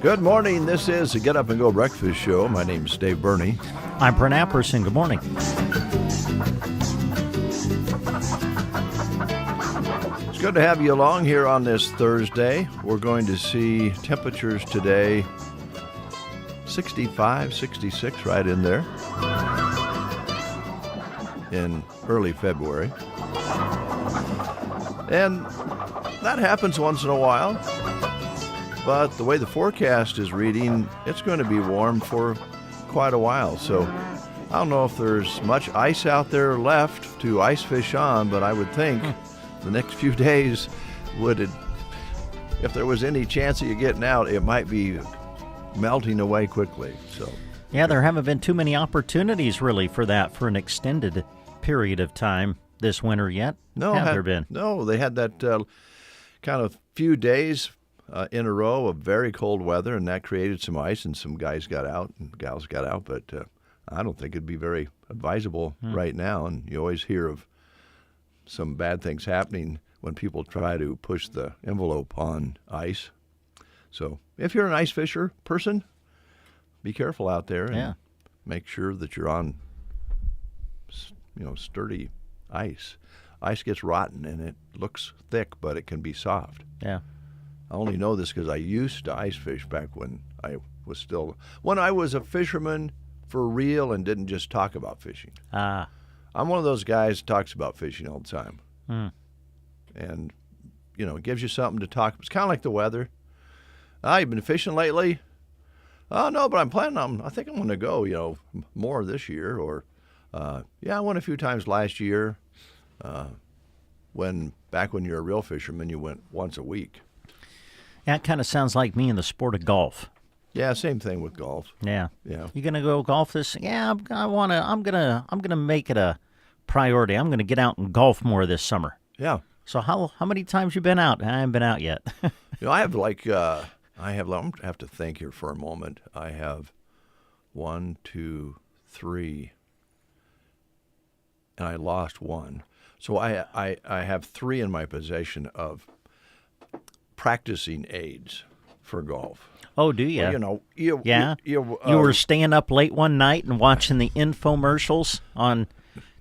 Good morning. This is the Get Up and Go Breakfast Show. My name's Dave Burney. I'm Brent Apperson. Good morning. It's good to have you along here on this Thursday. We're going to see temperatures today 65, 66, right in there in early February. And that happens once in a while. But the way the forecast is reading, it's going to be warm for quite a while. So I don't know if there's much ice out there left to ice fish on, but I would think the next few days if there was any chance of you getting out, it might be melting away quickly. So yeah, there haven't been too many opportunities really for that for an extended period of time this winter yet. No, have there been? No, they had that kind of few days in a row of very cold weather, and that created some ice, and some guys got out and gals got out. But I don't think it'd be very advisable right now. And you always hear of some bad things happening when people try to push the envelope on ice. So if you're an ice fisher person, be careful out there and make sure that you're on sturdy ice. Ice gets rotten and it looks thick, but it can be soft. Yeah. I only know this because I used to ice fish back when I was a fisherman for real and didn't just talk about fishing. I'm one of those guys that talks about fishing all the time. And, it gives you something to talk about. It's kind of like the weather. You've been fishing lately? Oh, no, but I think I'm going to go, more this year. Or, I went a few times last year. Back when you're a real fisherman, you went once a week. That kind of sounds like me in the sport of golf. Yeah, same thing with golf. Yeah. Yeah. You gonna go golf this? Yeah, I'm gonna make it a priority. I'm gonna get out and golf more this summer. Yeah. So how many times you been out? I haven't been out yet. I have I'm gonna have to think here for a moment. I have 1, 2, 3, and I lost one. So I have 3 in my possession of practicing aids for golf. Oh, do you? Well, you were staying up late one night and watching the infomercials on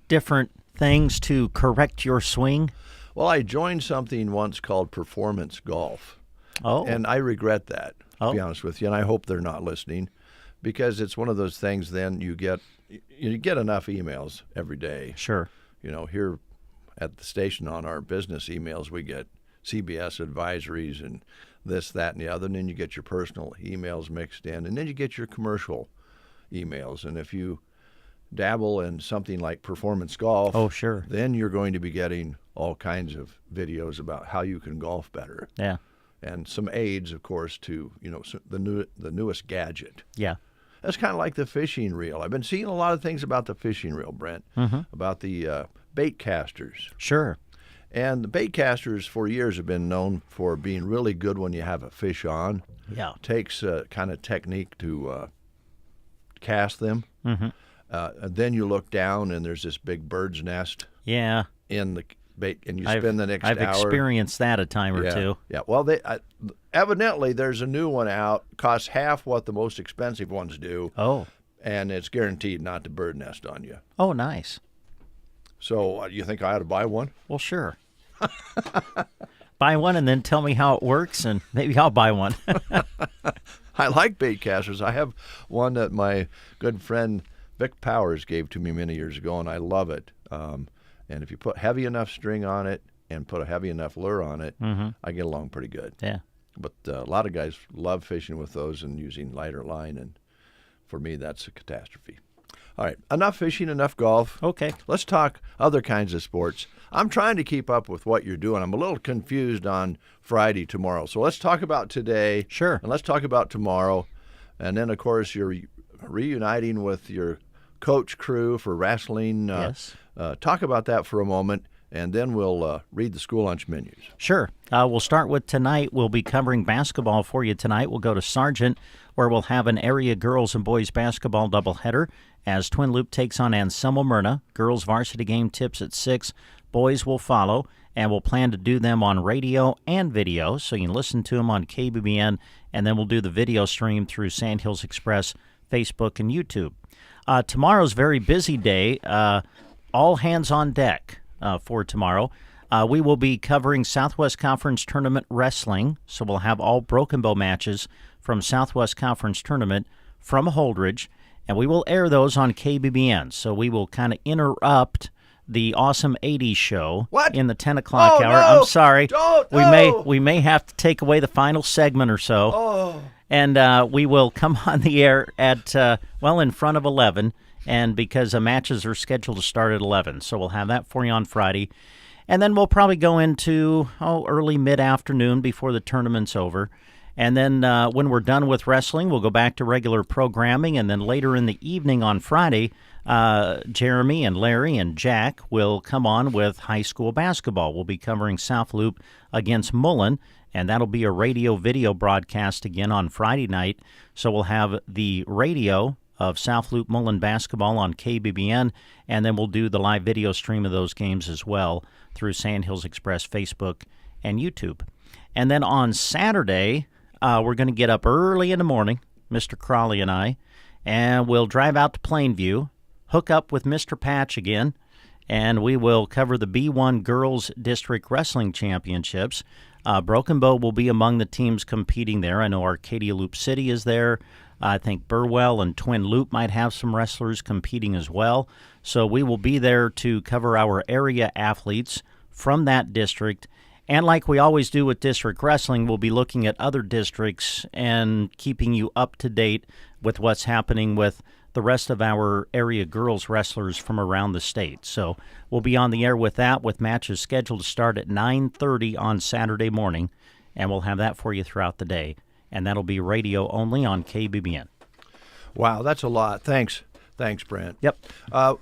different things to correct your swing? Well, I joined something once called Performance Golf. Oh. And I regret that, to be honest with you, and I hope they're not listening, because it's one of those things then you get enough emails every day. Sure. Here at the station on our business emails, we get CBS advisories and this, that, and the other, and then you get your personal emails mixed in, and then you get your commercial emails. And if you dabble in something like performance golf, then you're going to be getting all kinds of videos about how you can golf better. Yeah. And some aids, of course, to the newest gadget. Yeah. That's kind of like the fishing reel. I've been seeing a lot of things about the fishing reel, Brent, about the bait casters. Sure. And the bait casters for years have been known for being really good when you have a fish on. Yeah. It takes a kind of technique to cast them. And then you look down and there's this big bird's nest. Yeah. In the bait, and you spend the next hour. I've experienced that a time or two. Yeah. Well, evidently there's a new one out. Costs half what the most expensive ones do. Oh. And it's guaranteed not to bird nest on you. Oh, nice. So you think I ought to buy one? Well, sure. Buy one and then tell me how it works, and maybe I'll buy one. I like bait casters. I have one that my good friend Vic Powers gave to me many years ago, and I love it. And if you put heavy enough string on it and put a heavy enough lure on it, I get along pretty good. Yeah. But a lot of guys love fishing with those and using lighter line, and for me, that's a catastrophe. All right, enough fishing, enough golf. Okay. Let's talk other kinds of sports. I'm trying to keep up with what you're doing. I'm a little confused on Friday tomorrow. So let's talk about today. Sure. And let's talk about tomorrow. And then, of course, you're reuniting with your coach crew for wrestling. Yes. Talk about that for a moment, and then we'll read the school lunch menus. Sure. We'll start with tonight. We'll be covering basketball for you tonight. We'll go to Sargent, where we'll have an area girls and boys basketball doubleheader as Twin Loop takes on Anselmo Myrna. Girls varsity game tips at 6. Boys will follow, and we'll plan to do them on radio and video, so you can listen to them on KBBN, and then we'll do the video stream through Sandhills Express, Facebook, and YouTube. Tomorrow's a very busy day. All hands on deck for tomorrow. We will be covering Southwest Conference Tournament Wrestling, so we'll have all Broken Bow matches from Southwest Conference Tournament from Holdridge, and we will air those on KBBN. So we will kind of interrupt the Awesome 80s show in the 10 o'clock hour. No! I'm sorry. We may have to take away the final segment or so. And we will come on the air at, in front of 11, and because the matches are scheduled to start at 11. So we'll have that for you on Friday. And then we'll probably go into early mid-afternoon before the tournament's over. And then when we're done with wrestling, we'll go back to regular programming. And then later in the evening on Friday, Jeremy and Larry and Jack will come on with high school basketball. We'll be covering South Loop against Mullen, and that'll be a radio-video broadcast again on Friday night. So we'll have the radio of South Loop Mullen basketball on KBBN, and then we'll do the live video stream of those games as well through Sandhills Express, Facebook, and YouTube. And then on Saturday, we're going to get up early in the morning, Mr. Crawley and I, and we'll drive out to Plainview, hook up with Mr. Patch again, and we will cover the B1 Girls District Wrestling Championships. Broken Bow will be among the teams competing there. I know Arcadia Loop City is there. I think Burwell and Twin Loop might have some wrestlers competing as well. So we will be there to cover our area athletes from that district. And like we always do with district wrestling, we'll be looking at other districts and keeping you up to date with what's happening with the rest of our area girls wrestlers from around the state. So we'll be on the air with that, with matches scheduled to start at 9:30 on Saturday morning, and we'll have that for you throughout the day. And that'll be radio only on KBBN. Wow, that's a lot. Thanks, Brent. Yep.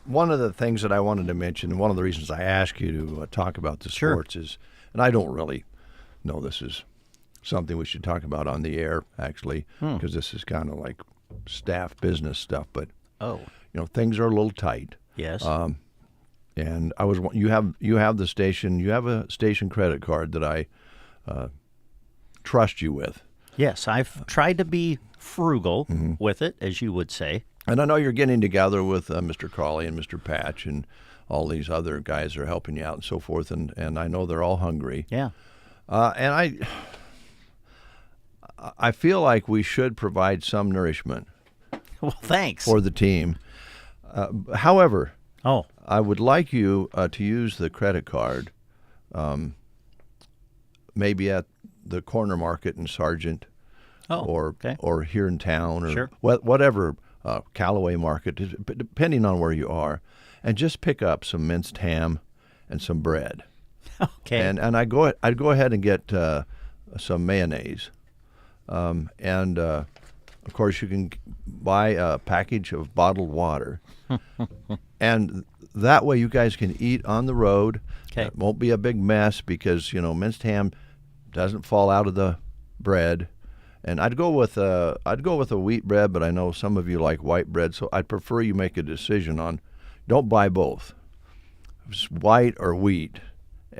One of the things that I wanted to mention, and one of the reasons I asked you to talk about the sports is, and I don't really know this is something we should talk about on the air, actually, because this is kind of like staff business stuff. But things are a little tight. Yes. And you have the station. You have a station credit card that I trust you with. Yes, I've tried to be frugal with it, as you would say. And I know you're getting together with Mr. Crawley and Mr. Patch and all these other guys are helping you out and so forth, and I know they're all hungry. Yeah. And I feel like we should provide some nourishment. Well, thanks. For the team. However, I would like you to use the credit card, maybe at the corner market in Sargent, or here in town, or whatever, Callaway Market, depending on where you are, and just pick up some minced ham and some bread. Okay. And I'd go ahead and get some mayonnaise, and of course you can buy a package of bottled water, and that way you guys can eat on the road. Okay. It won't be a big mess because minced ham doesn't fall out of the bread. And I'd go with a wheat bread, but I know some of you like white bread, so I'd prefer you make a decision on. Don't buy both, white or wheat,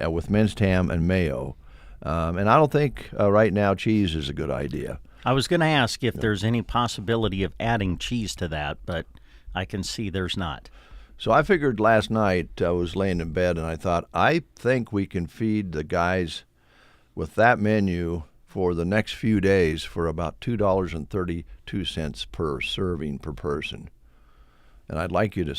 with minced ham and mayo. And I don't think right now cheese is a good idea. I was going to ask if there's any possibility of adding cheese to that, but I can see there's not. So I figured last night, I was laying in bed, and I thought, I think we can feed the guys with that menu for the next few days for about $2.32 per serving per person. And I'd like you to,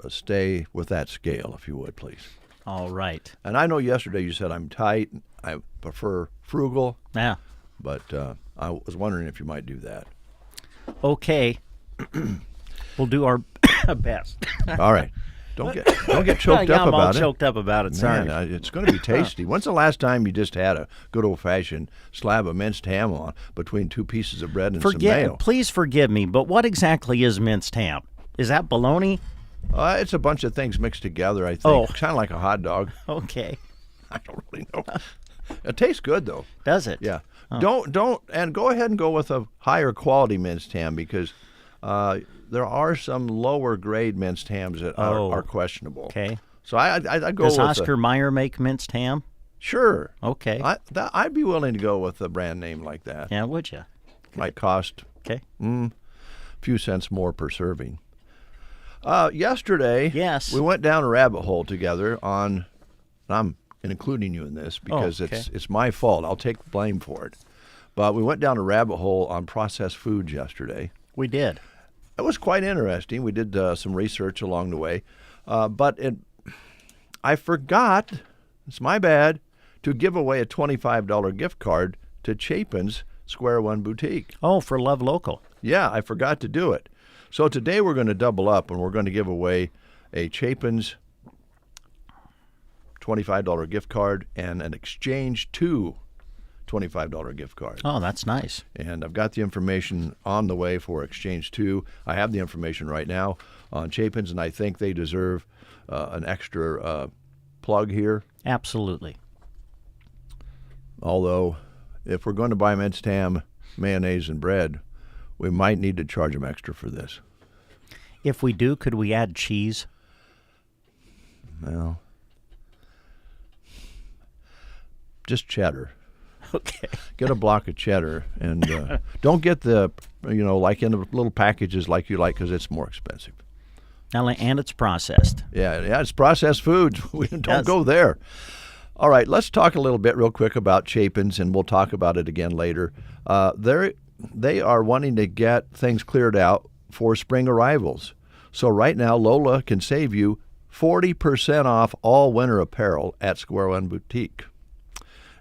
stay with that scale, if you would, please. All right. And I know yesterday you said I'm tight. I prefer frugal. Yeah. But I was wondering if you might do that. Okay. We'll do our best. All right. Don't get choked up about it. I'm all choked up about it. Sorry. Man, it's going to be tasty. When's the last time you just had a good old-fashioned slab of minced ham on between two pieces of bread and some mayo? Please forgive me, but what exactly is minced ham? Is that bologna? It's a bunch of things mixed together, I think. Kind of like a hot dog. Okay. I don't really know. It tastes good, though. Does it? Yeah. Don't go ahead and go with a higher quality minced ham because there are some lower grade minced hams that are questionable. Okay. So I'd go Does with Oscar Mayer make minced ham? Sure. Okay. I'd be willing to go with a brand name like that. Yeah, would you? Might cost Okay. a few cents more per serving. Yesterday, Yes. we went down a rabbit hole together on, I'm including you in this because okay. it's my fault. I'll take blame for it. But we went down a rabbit hole on processed foods yesterday. We did. It was quite interesting. We did some research along the way. But I forgot, it's my bad, to give away a $25 gift card to Chapin's Square One Boutique. Oh, for Love Local. Yeah, I forgot to do it. So today we're going to double up and we're going to give away a Chapin's $25 gift card and an Exchange 2 $25 gift card. Oh, that's nice. And I've got the information on the way for Exchange 2. I have the information right now on Chapin's, and I think they deserve an extra plug here. Absolutely. Although, if we're going to buy minced ham, mayonnaise, and bread, we might need to charge them extra for this. If we do, could we add cheese? Well, just cheddar. Okay. Get a block of cheddar, and don't get the, like in the little packages like you like, because it's more expensive. And it's processed. Yeah, it's processed foods. We don't Yes. go there. All right, let's talk a little bit real quick about Chapin's, and we'll talk about it again later. They are wanting to get things cleared out for spring arrivals. So right now, Lola can save you 40% off all winter apparel at Square One Boutique.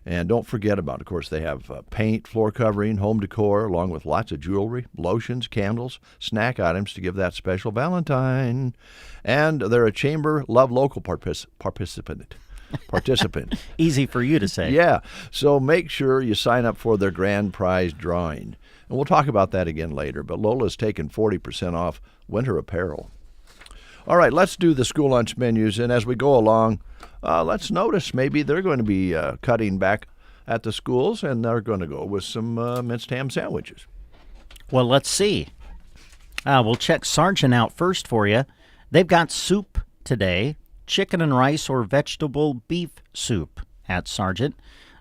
And don't forget about, of course, they have paint, floor covering, home decor, along with lots of jewelry, lotions, candles, snack items to give that special Valentine. And they're a Chamber Love Local participant. Easy for you to say. Yeah. So make sure you sign up for their grand prize drawing. And we'll talk about that again later. But Lola's taken 40% off winter apparel. All right, let's do the school lunch menus. And as we go along, let's notice maybe they're going to be cutting back at the schools, and they're going to go with some minced ham sandwiches. Well, let's see. We'll check Sargent out first for you. They've got soup today, chicken and rice or vegetable beef soup at Sargent,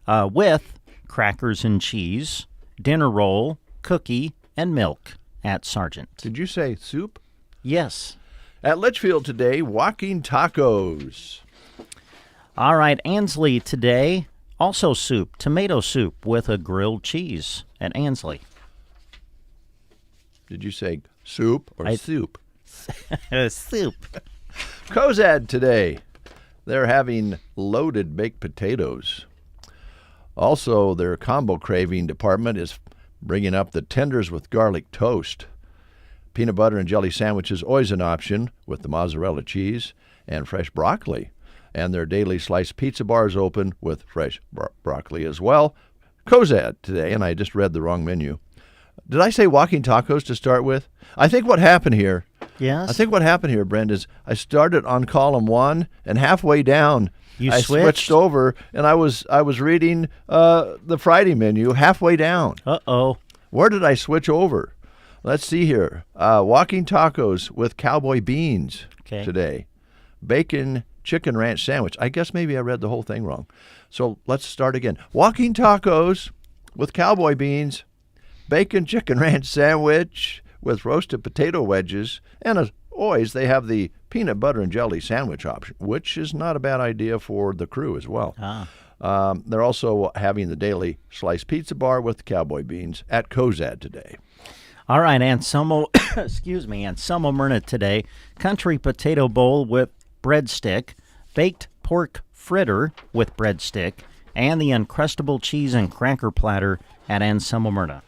with crackers and cheese, dinner roll, cookie, and milk at Sargent. Did you say soup? Yes. At Litchfield today, walking tacos. All right, Ansley today, also soup, tomato soup with a grilled cheese at Ansley. Did you say soup or soup? Soup. Cozad today, they're having loaded baked potatoes. Also, their combo craving department is bringing up the tenders with garlic toast. Peanut butter and jelly sandwiches, always an option with the mozzarella cheese and fresh broccoli. And their daily sliced pizza bar is open with fresh broccoli as well. Cozad today, and I just read the wrong menu. Did I say walking tacos to start with? I think what happened here, Yes. Brent, is I started on column 1, and halfway down, I switched switched over, and I was reading the Friday menu halfway down. Uh-oh. Where did I switch over? Let's see here. Walking tacos with cowboy beans today. Bacon chicken ranch sandwich. I guess maybe I read the whole thing wrong. So let's start again. Walking tacos with cowboy beans, bacon chicken ranch sandwich with roasted potato wedges, and as always, they have the peanut butter and jelly sandwich option, which is not a bad idea for the crew as well. They're also having the daily sliced pizza bar with cowboy beans at Cozad today. All right, Anselmo, Anselmo Myrna today, country potato bowl with breadstick, baked pork fritter with breadstick, and the Uncrustable cheese and cracker platter at Anselmo Myrna.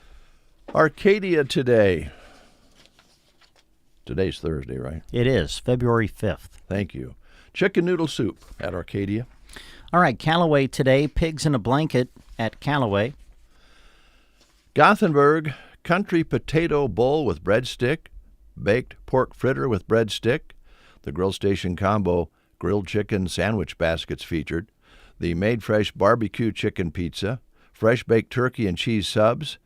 Arcadia today. Today's Thursday, right? It is, February 5th. Thank you. Chicken noodle soup at Arcadia. All right, Callaway today, pigs in a blanket at Callaway. Gothenburg, country potato bowl with breadstick, baked pork fritter with breadstick, the Grill Station Combo grilled chicken sandwich baskets featured, the Made Fresh barbecue chicken pizza, fresh baked turkey and cheese subs,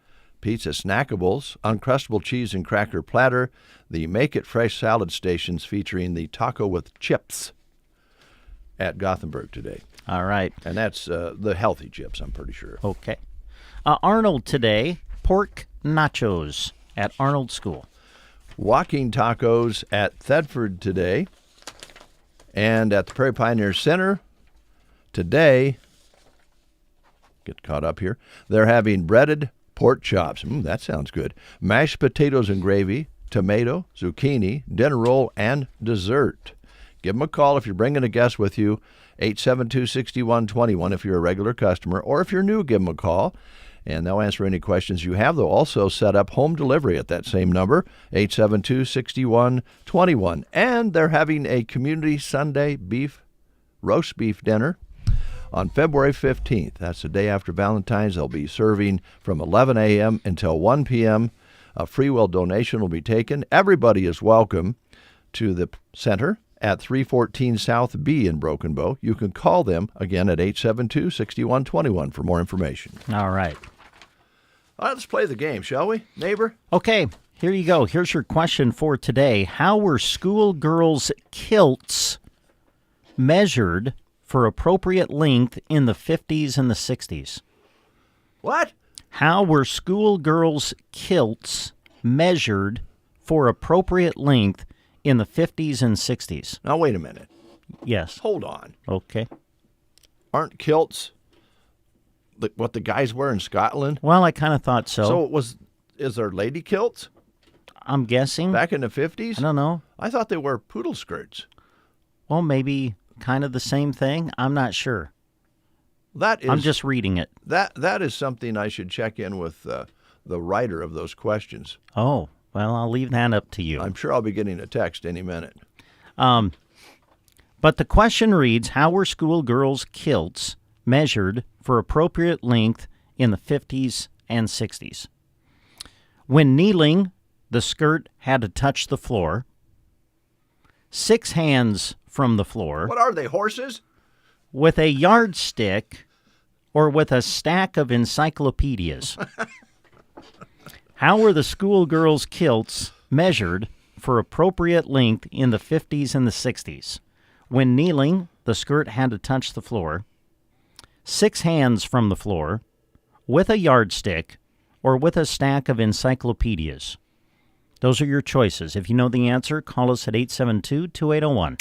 pizza snackables, Uncrustable cheese and cracker platter, the Make It Fresh salad stations featuring the taco with chips. at Gothenburg today. All right. And that's the healthy chips, I'm pretty sure. Okay. Arnold today, pork nachos at Arnold School. Walking tacos at Thedford today. And at the Prairie Pioneer Center today, get caught up here, they're having breaded pork chops. That sounds good. Mashed potatoes and gravy, tomato, zucchini, dinner roll, and dessert. Give them a call if you're bringing a guest with you, 872-6121 if you're a regular customer, or if you're new, give them a call, and they'll answer any questions you have. They'll also set up home delivery at that same number, 872-6121. And they're having a Community Sunday roast beef dinner on February 15th. That's the day after Valentine's. They'll be serving from 11 a.m. until 1 p.m. A free will donation will be taken. Everybody is welcome to the center at 314 South B in Broken Bow. You can call them again at 872-6121 for more information. All right. All right, let's play the game, shall we, neighbor? Okay, here you go. Here's your question for today. How were schoolgirls' kilts measured for appropriate length in the 50s and the 60s? What? How were schoolgirls' kilts measured for appropriate length in the 50s and 60s? Now, wait a minute. Yes. Hold on. Okay. Aren't kilts what the guys wear in Scotland? Well, I kind of thought so. So is there lady kilts? I'm guessing. Back in the 50s? I don't know. I thought they wore poodle skirts. Well, maybe kind of the same thing. I'm not sure. I'm just reading it. That is something I should check in with the writer of those questions. Oh, well, I'll leave that up to you. I'm sure I'll be getting a text any minute. But the question reads, how were schoolgirls' kilts measured for appropriate length in the 50s and 60s? When kneeling, the skirt had to touch the floor. 6 hands from the floor. What are they, horses? With a yardstick or with a stack of encyclopedias. How were the schoolgirls' kilts measured for appropriate length in the 50s and the 60s? When kneeling, the skirt had to touch the floor. 6 hands from the floor, with a yardstick, or with a stack of encyclopedias. Those are your choices. If you know the answer, call us at 872-2801.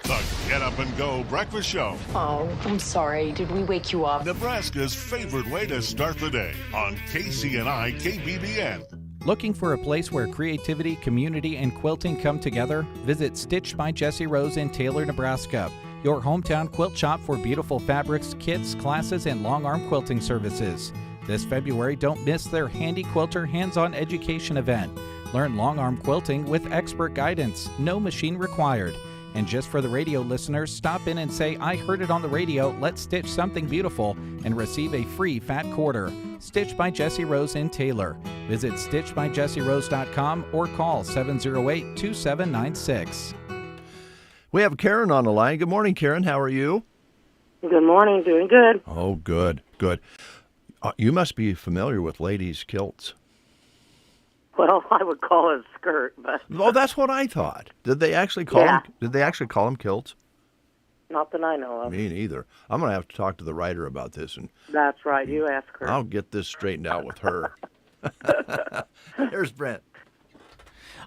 The Get Up and Go Breakfast Show. Oh, I'm sorry. Did we wake you up? Nebraska's favorite way to start the day on KCNI KBBN. Looking for a place where creativity, community, and quilting come together? Visit Stitched by Jessie Rose in Taylor, Nebraska, your hometown quilt shop for beautiful fabrics, kits, classes, and long-arm quilting services. This February, don't miss their Handy Quilter hands-on education event. Learn long-arm quilting with expert guidance, no machine required. And just for the radio listeners, stop in and say, I heard it on the radio, let's stitch something beautiful, and receive a free fat quarter. Stitched by Jessie Rose in Taylor. Visit stitchedbyjessierose.com or call 708-2796. We have Karen on the line. Good morning, Karen. How are you? Good morning. Doing good. Oh, good, good. You must be familiar with ladies' kilts. Well, I would call it a skirt, but Oh, that's what I thought. Did they actually call them? Did they actually call them kilts? not that I know of. Me neither. I'm going to have to talk to the writer about this, and That's right. You ask her. I'll get this straightened out with her. Here's Brent.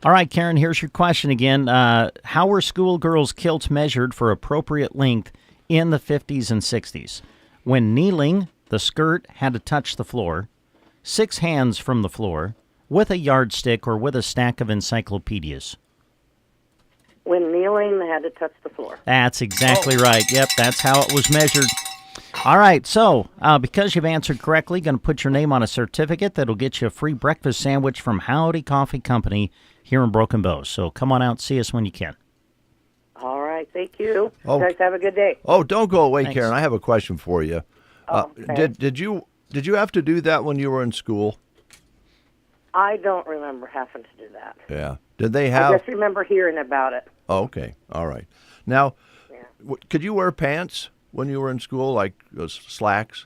All right, Karen, here's your question again. How were schoolgirls' kilts measured for appropriate length in the 50s and 60s? When kneeling, the skirt had to touch the floor, 6 hands from the floor, with a yardstick or with a stack of encyclopedias. When kneeling, they had to touch the floor. That's exactly right. Yep, that's how it was measured. All right, so because you've answered correctly, going to put your name on a certificate that'll get you a free breakfast sandwich from Howdy Coffee Company here in Broken Bow. So come on out and see us when you can. All right. Thank you. Oh. You guys have a good day. Oh, don't go away, Thanks. Karen. I have a question for you. Okay. Did you have to do that when you were in school? I don't remember having to do that. Yeah. Did they I have? just remember hearing about it. Oh, okay. All right. Now, Yeah. could you wear pants when you were in school, like slacks?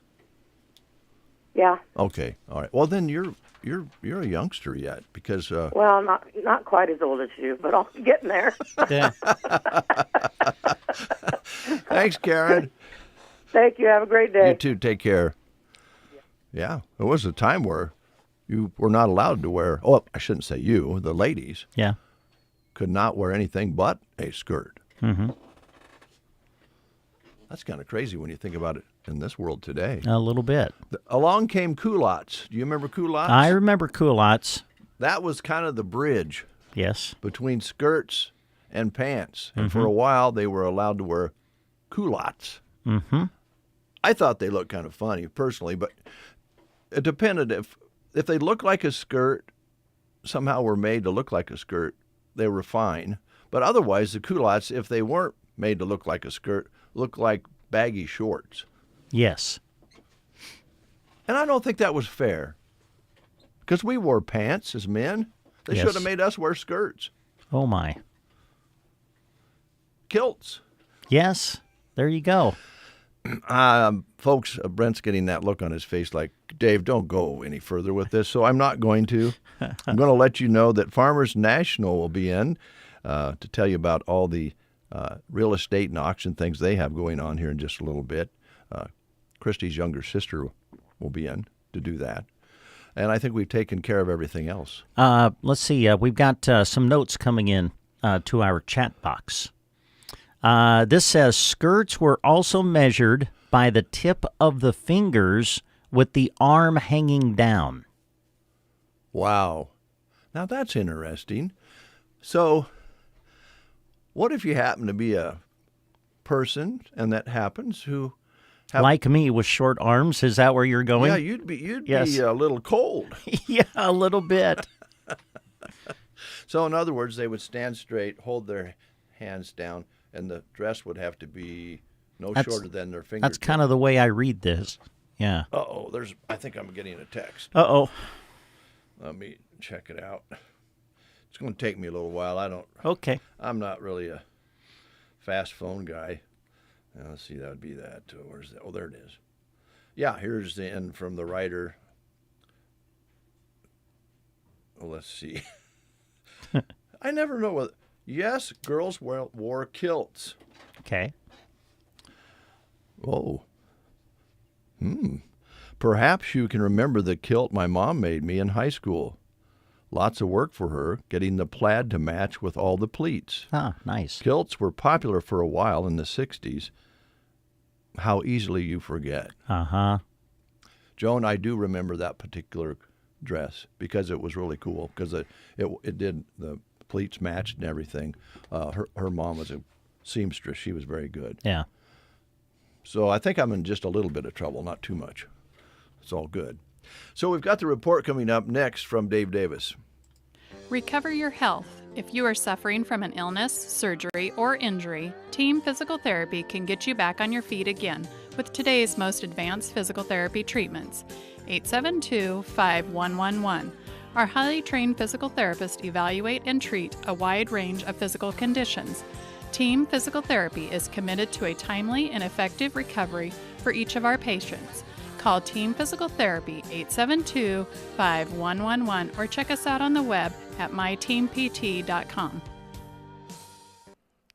Yeah. Okay. All right. Well, then you're a youngster yet, because Well, not quite as old as you, but I'll be getting there. Yeah. Thanks, Karen. Thank you. Have a great day. You too. Take care. Yeah, there was a time where you were not allowed to wear, oh, I shouldn't say you, the ladies Yeah. could not wear anything but a skirt. Mm-hmm. That's kind of crazy when you think about it in this world today. A little bit. Along came culottes. Do you remember culottes? I remember culottes. That was kind of the bridge Yes. between skirts and pants. And for a while, they were allowed to wear culottes. Mm-hmm. I thought they looked kind of funny, personally, but it depended. If they looked like a skirt, somehow were made to look like a skirt, they were fine. But otherwise, the culottes, if they weren't made to look like a skirt, looked like baggy shorts. Yes. And I don't think that was fair. Because we wore pants as men. They Yes. should have made us wear skirts. Oh, my. Kilts. Yes. There you go. Folks, Brent's getting that look on his face like, Dave, don't go any further with this, so I'm not going to. I'm going to let you know that Farmers National will be in to tell you about all the real estate and auction things they have going on here in just a little bit. Christy's younger sister will be in to do that. And I think we've taken care of everything else. Let's see. We've got some notes coming in to our chat box. This says skirts were also measured by the tip of the fingers with the arm hanging down. Wow. Now that's interesting. So what if you happen to be a person, and that happens, who Like me with short arms? Is that where you're going? yeah, you'd be Yes. a little cold. Yeah, a little bit. So in other words, they would stand straight, hold their hands down, and the dress would have to be no That's- shorter than their fingertips. That's kind of the way I read this. Yeah. Uh-oh, I think I'm getting a text. Uh-oh. Let me check it out. It's going to take me a little while. Okay. I'm not really a fast phone guy. Now, let's see, that would be that. Where's that? Oh, there it is. Yeah, here's the end from the writer. Well, let's see. I never know what. Yes, girls wore kilts. Okay. Oh. Perhaps you can remember the kilt my mom made me in high school. Lots of work for her, getting the plaid to match with all the pleats. Ah, nice. Kilts were popular for a while in the 60s. How easily you forget. Uh-huh. Joan, I do remember that particular dress because it was really cool because it did, the pleats matched and everything. Her mom was a seamstress. She was very good. Yeah. So I think I'm in just a little bit of trouble, not too much. It's all good. So we've got the report coming up next from Dave Davis. Recover your health. If you are suffering from an illness, surgery, or injury, Team Physical Therapy can get you back on your feet again with today's most advanced physical therapy treatments. 872-5111. Our highly trained physical therapists evaluate and treat a wide range of physical conditions. Team Physical Therapy is committed to a timely and effective recovery for each of our patients. Call Team Physical Therapy 872-5111 or check us out on the web at myteampt.com.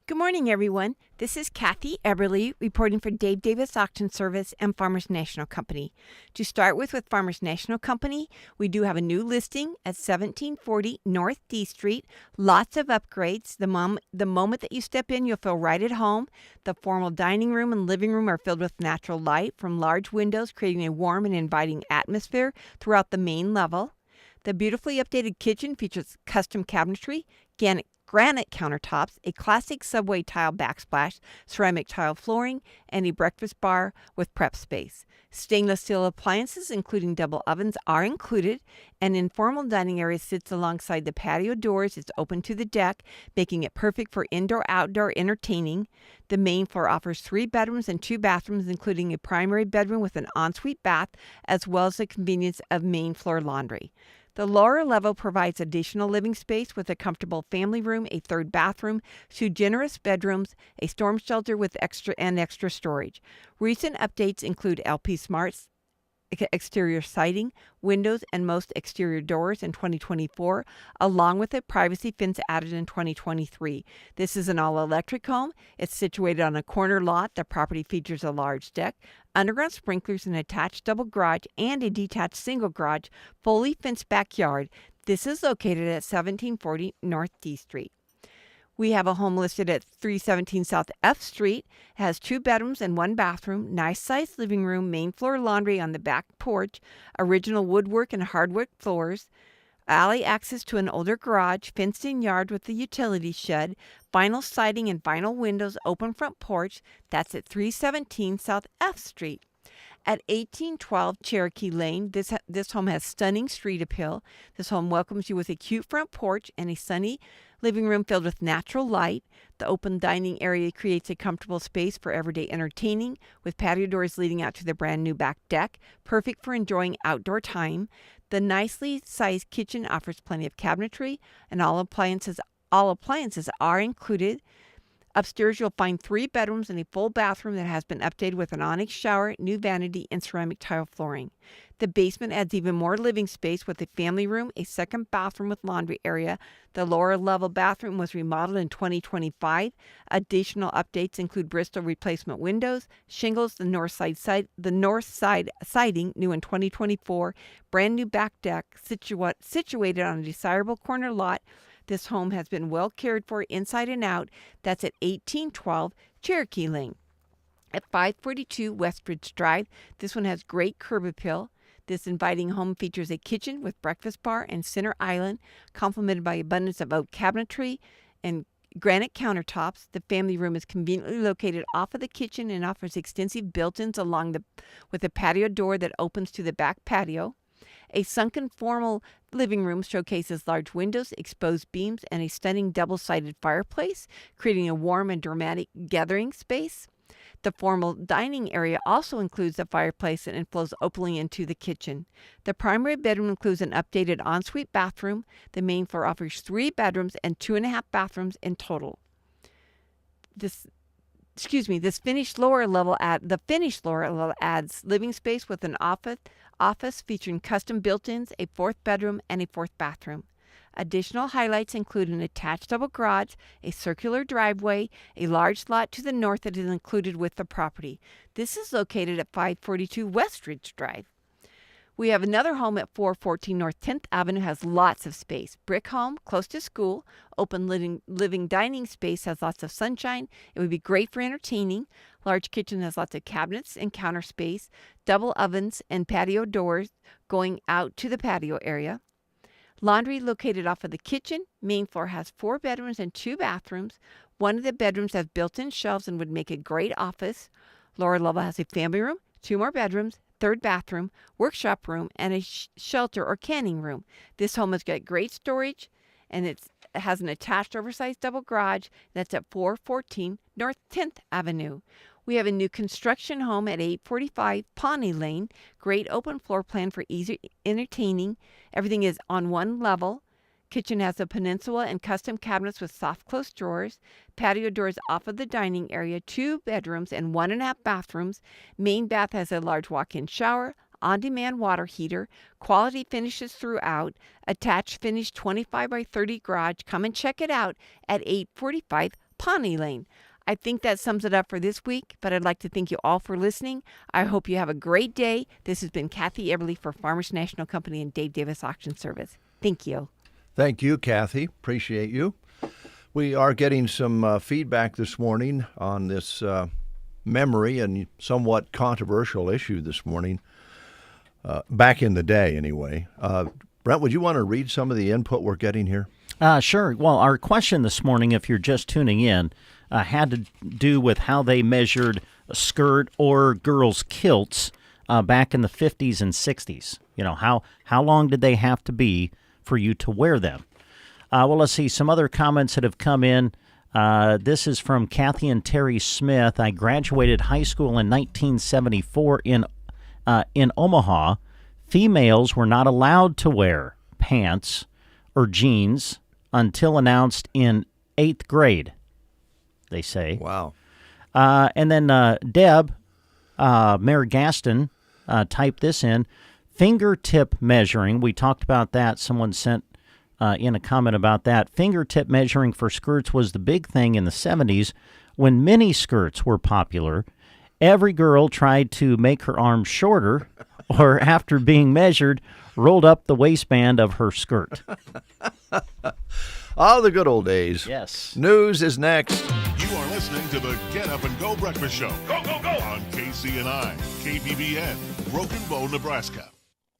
Good morning, everyone. This is Kathy Eberly reporting for Dave Davis Auction Service and Farmers National Company. To start with Farmers National Company, we do have a new listing at 1740 North D Street. Lots of upgrades. The moment that you step in, you'll feel right at home. The formal dining room and living room are filled with natural light from large windows, creating a warm and inviting atmosphere throughout the main level. The beautifully updated kitchen features custom cabinetry, granite countertops, a classic subway tile backsplash, ceramic tile flooring, and a breakfast bar with prep space. Stainless steel appliances, including double ovens, are included. An informal dining area sits alongside the patio doors. It's open to the deck, making it perfect for indoor-outdoor entertaining. The main floor offers 3 bedrooms and 2 bathrooms, including a primary bedroom with an ensuite bath, as well as the convenience of main floor laundry. The lower level provides additional living space with a comfortable family room, a 3rd bathroom, 2 generous bedrooms, a storm shelter with extra storage. Recent updates include LP Smarts, exterior siding, windows, and most exterior doors in 2024, along with a privacy fence added in 2023. This is an all-electric home. It's situated on a corner lot. The property features a large deck, underground sprinklers, an attached double garage, and a detached single garage, fully fenced backyard. This is located at 1740 North D Street. We have a home listed at 317 South F Street. It has 2 bedrooms and 1 bathroom, nice-sized living room, main floor laundry on the back porch, original woodwork and hardwood floors, alley access to an older garage, fenced-in yard with a utility shed, vinyl siding and vinyl windows, open front porch. That's at 317 South F Street. At 1812 Cherokee Lane, this home has stunning street appeal. This home welcomes you with a cute front porch and a sunny living room filled with natural light. The open dining area creates a comfortable space for everyday entertaining, with patio doors leading out to the brand new back deck, perfect for enjoying outdoor time. The nicely sized kitchen offers plenty of cabinetry, and all appliances are included. Upstairs, you'll find 3 bedrooms and a full bathroom that has been updated with an onyx shower, new vanity, and ceramic tile flooring. The basement adds even more living space with a family room, a second bathroom with laundry area. The lower level bathroom was remodeled in 2025. Additional updates include Bristol replacement windows, shingles, the north side siding new in 2024, brand new back deck situated on a desirable corner lot. This home has been well cared for inside and out. That's at 1812 Cherokee Lane. At 542 Westridge Drive, this one has great curb appeal. This inviting home features a kitchen with breakfast bar and center island, complemented by abundance of oak cabinetry and granite countertops. The family room is conveniently located off of the kitchen and offers extensive built-ins with a patio door that opens to the back patio. A sunken formal living room showcases large windows, exposed beams, and a stunning double-sided fireplace, creating a warm and dramatic gathering space. The formal dining area also includes a fireplace and flows openly into the kitchen. The primary bedroom includes an updated ensuite bathroom. The main floor offers 3 bedrooms and 2.5 bathrooms in total. The finished lower level adds living space with an office featuring custom built-ins, a 4th bedroom, and a 4th bathroom. Additional highlights include an attached double garage, a circular driveway, a large lot to the north that is included with the property. This is located at 542 Westridge Drive. We have another home at 414 North 10th Avenue, has lots of space. Brick home, close to school, open living dining space, has lots of sunshine. It would be great for entertaining. Large kitchen has lots of cabinets and counter space, double ovens and patio doors going out to the patio area. Laundry located off of the kitchen. Main floor has 4 bedrooms and 2 bathrooms. One of the bedrooms has built-in shelves and would make a great office. Lower level has a family room, 2 more bedrooms, 3rd bathroom, workshop room, and a shelter or canning room. This home has got great storage, and it has an attached oversized double garage. That's at 414 North 10th Avenue. We have a new construction home at 845 Pawnee Lane. Great open floor plan for easy entertaining. Everything is on one level. Kitchen has a peninsula and custom cabinets with soft close drawers. Patio doors off of the dining area. 2 bedrooms and 1.5 bathrooms. Main bath has a large walk-in shower, on-demand water heater, quality finishes throughout, attached finished 25 by 30 garage. Come and check it out at 845 Pawnee Lane. I think that sums it up for this week, but I'd like to thank you all for listening. I hope you have a great day. This has been Kathy Eberly for Farmers National Company and Dave Davis Auction Service. Thank you. Thank you, Kathy. Appreciate you. We are getting some feedback this morning on this memory and somewhat controversial issue this morning, back in the day anyway. Brent, would you want to read some of the input we're getting here? Sure. Well, our question this morning, if you're just tuning in, had to do with how they measured a skirt or girls' kilts back in the 50s and 60s. You know, how long did they have to be for you to wear them? Well, let's see. Some other comments that have come in. This is from Kathy and Terry Smith. I graduated high school in 1974 in Omaha. Females were not allowed to wear pants or jeans until announced in 8th grade, they say. Wow. And then Deb, Mayor Gaston, type this in. Fingertip measuring. We talked about that. Someone sent in a comment about that. Fingertip measuring for skirts was the big thing in the 70s when mini skirts were popular. Every girl tried to make her arms shorter or, after being measured, rolled up the waistband of her skirt. Oh, the good old days. Yes. News is next. You are listening to the Get Up and Go Breakfast Show. Go, go, go! On KCNI, KBBN, Broken Bow, Nebraska.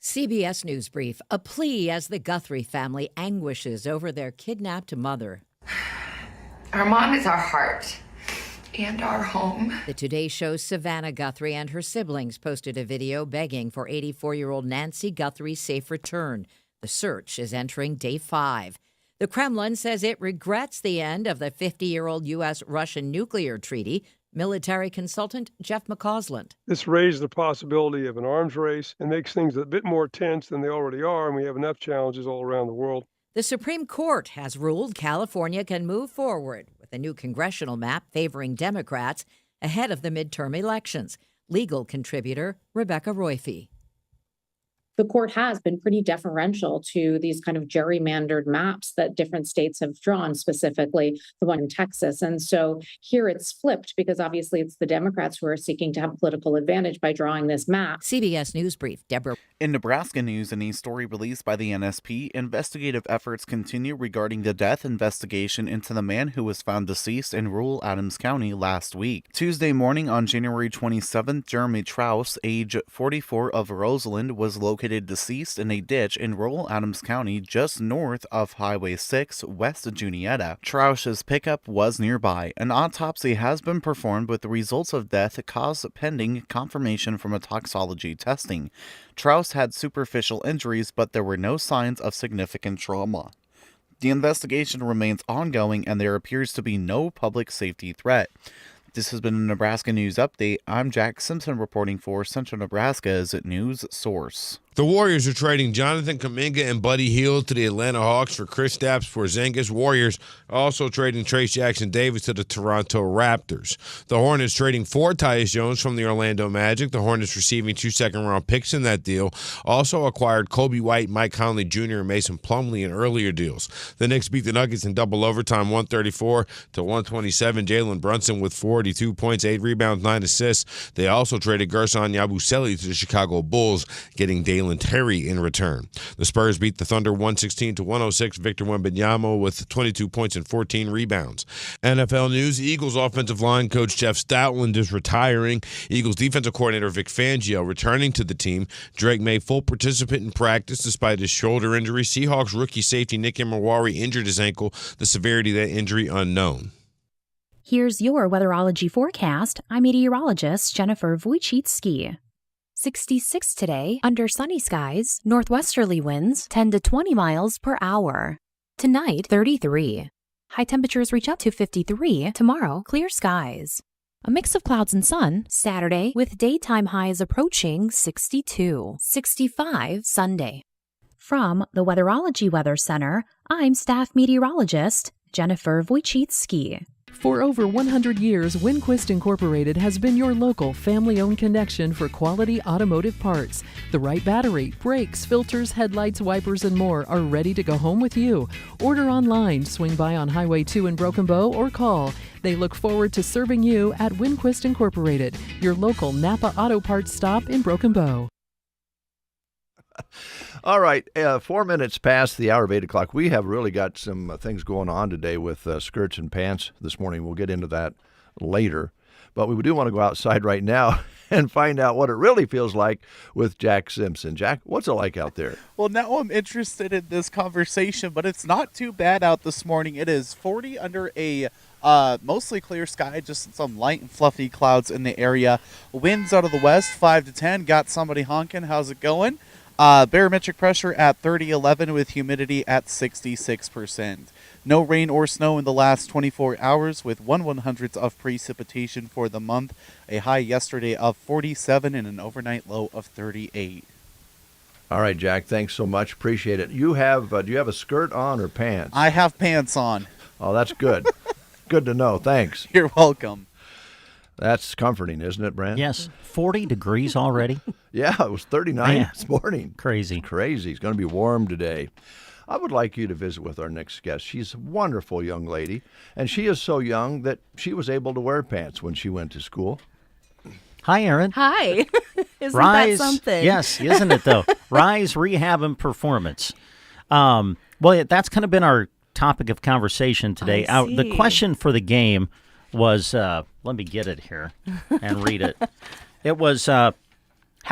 CBS News Brief, a plea as the Guthrie family anguishes over their kidnapped mother. Our mom is our heart and our home. The Today Show's Savannah Guthrie and her siblings posted a video begging for 84-year-old Nancy Guthrie's safe return. The search is entering day 5. The Kremlin says it regrets the end of the 50-year-old U.S.-Russian nuclear treaty. Military consultant Jeff McCausland. This raised the possibility of an arms race and makes things a bit more tense than they already are, and we have enough challenges all around the world. The Supreme Court has ruled California can move forward with a new congressional map favoring Democrats ahead of the midterm elections. Legal contributor Rebecca Roife. The court has been pretty deferential to these kind of gerrymandered maps that different states have drawn, specifically the one in Texas. And so here it's flipped because obviously it's the Democrats who are seeking to have political advantage by drawing this map. CBS News Brief, Deborah. In Nebraska news, in a story released by the NSP, investigative efforts continue regarding the death investigation into the man who was found deceased in rural Adams County last week. Tuesday morning on January 27th, Jeremy Trouse, age 44 of Roseland, was located deceased in a ditch in rural Adams County just north of Highway 6 west of Juniata. Trouse's pickup was nearby. An autopsy has been performed with the results of death cause pending confirmation from a toxicology testing. Trouse had superficial injuries, but there were no signs of significant trauma. The investigation remains ongoing and there appears to be no public safety threat. This has been a Nebraska News Update. I'm Jack Simpson reporting for Central Nebraska's News Source. The Warriors are trading Jonathan Kuminga and Buddy Hield to the Atlanta Hawks for Kristaps Porzingis. Warriors also trading Trayce Jackson-Davis to the Toronto Raptors. The Hornets trading for Tyus Jones from the Orlando Magic. The Hornets receiving 2 second-round picks in that deal. Also acquired Kobe White, Mike Conley Jr., and Mason Plumlee in earlier deals. The Knicks beat the Nuggets in double overtime, 134-127. Jalen Brunson with 42 points, 8 rebounds, 9 assists. They also traded Gerson Yabusele to the Chicago Bulls, getting Dalen Terry in return. The Spurs beat the Thunder 116-106. Victor Wembanyama with 22 points and 14 rebounds. NFL news, Eagles offensive line coach Jeff Stoutland is retiring. Eagles defensive coordinator Vic Fangio returning to the team. Drake May full participant in practice despite his shoulder injury. Seahawks rookie safety Nick Imawari injured his ankle. The severity of that injury unknown. Here's your weatherology forecast. I'm meteorologist Jennifer Wojcicki. 66 today, under sunny skies, northwesterly winds 10 to 20 miles per hour. Tonight, 33. High temperatures reach up to 53. Tomorrow, clear skies. A mix of clouds and sun, Saturday, with daytime highs approaching 62. 65 Sunday. From the Weatherology Weather Center, I'm staff meteorologist Jennifer Wojcicki. For over 100 years, Winquist Incorporated has been your local family-owned connection for quality automotive parts. The right battery, brakes, filters, headlights, wipers, and more are ready to go home with you. Order online, swing by on Highway 2 in Broken Bow, or call. They look forward to serving you at Winquist Incorporated, your local Napa Auto Parts stop in Broken Bow. All right, 4 minutes past the hour of 8 o'clock. We have really got some things going on today with skirts and pants this morning. We'll get into that later. But we do want to go outside right now and find out what it really feels like with Jack Simpson. Jack, what's it like out there? Well, now I'm interested in this conversation, but it's not too bad out this morning. It is 40 under a mostly clear sky, just some light and fluffy clouds in the area. Winds out of the west, 5 to 10. Got somebody honking. How's it going? Barometric pressure at 30.11 with humidity at 66%. No rain or snow in the last 24 hours with 1/100th of precipitation for the month. A high yesterday of 47 and an overnight low of 38. All right, Jack, thanks so much. Appreciate it. You have do you have a skirt on or pants? I have pants on. Oh, that's good. Good to know. Thanks. You're welcome. That's comforting, isn't it, Brent? Yes. 40 degrees already? Yeah, it was 39 Man, this morning. Crazy. Crazy. It's going to be warm today. I would like you to visit with our next guest. She's a wonderful young lady, and she is so young that she was able to wear pants when she went to school. Hi, Erin. Hi. Isn't Rise, that something? Yes, isn't it, though? Rise, Rehab, and Performance. Well, that's kind of been our topic of conversation today. The question for the game was, let me get it here and read it. It was, how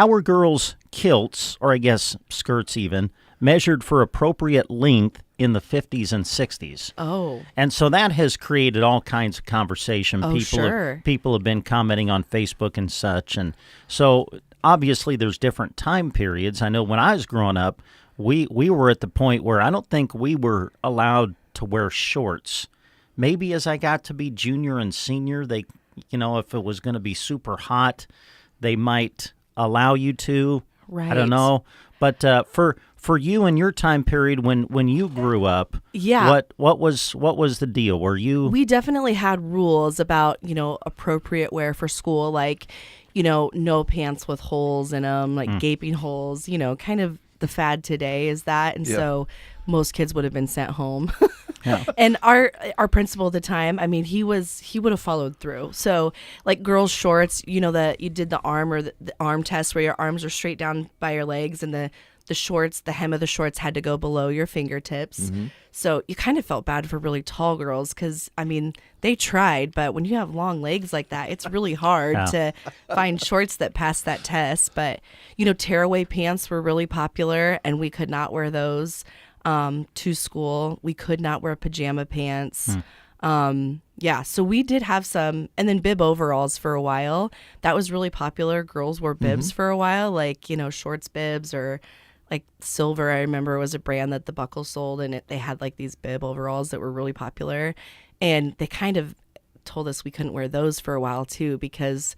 were girls' kilts, or I guess skirts even, measured for appropriate length in the 50s and 60s. Oh. And so that has created all kinds of conversation. People have been commenting on Facebook and such. And so obviously there's different time periods. I know when I was growing up, we were at the point where I don't think we were allowed to wear shorts. Maybe as I got to be junior and senior, they, if it was going to be super hot, they might allow you to. Right. I don't know. But for you and your time period when you grew up, what was the deal? We definitely had rules about, appropriate wear for school, like, no pants with holes in them, like gaping holes, kind of the fad today is that. And so most kids would have been sent home. And our principal at the time, I mean, he would have followed through. So like girls' shorts, that you did the arm or the arm test where your arms are straight down by your legs, and the shorts, the hem of the shorts had to go below your fingertips. Mm-hmm. So you kind of felt bad for really tall girls because, I mean, they tried, but when you have long legs like that, it's really hard to find shorts that pass that test. But, tearaway pants were really popular, and we could not wear those to school. We could not wear pajama pants. So we did have some, and then bib overalls for a while. That was really popular. Girls wore bibs for a while, like, shorts bibs, or like Silver, I remember, was a brand that the Buckle sold, and they had like these bib overalls that were really popular. And they kind of told us we couldn't wear those for a while too, because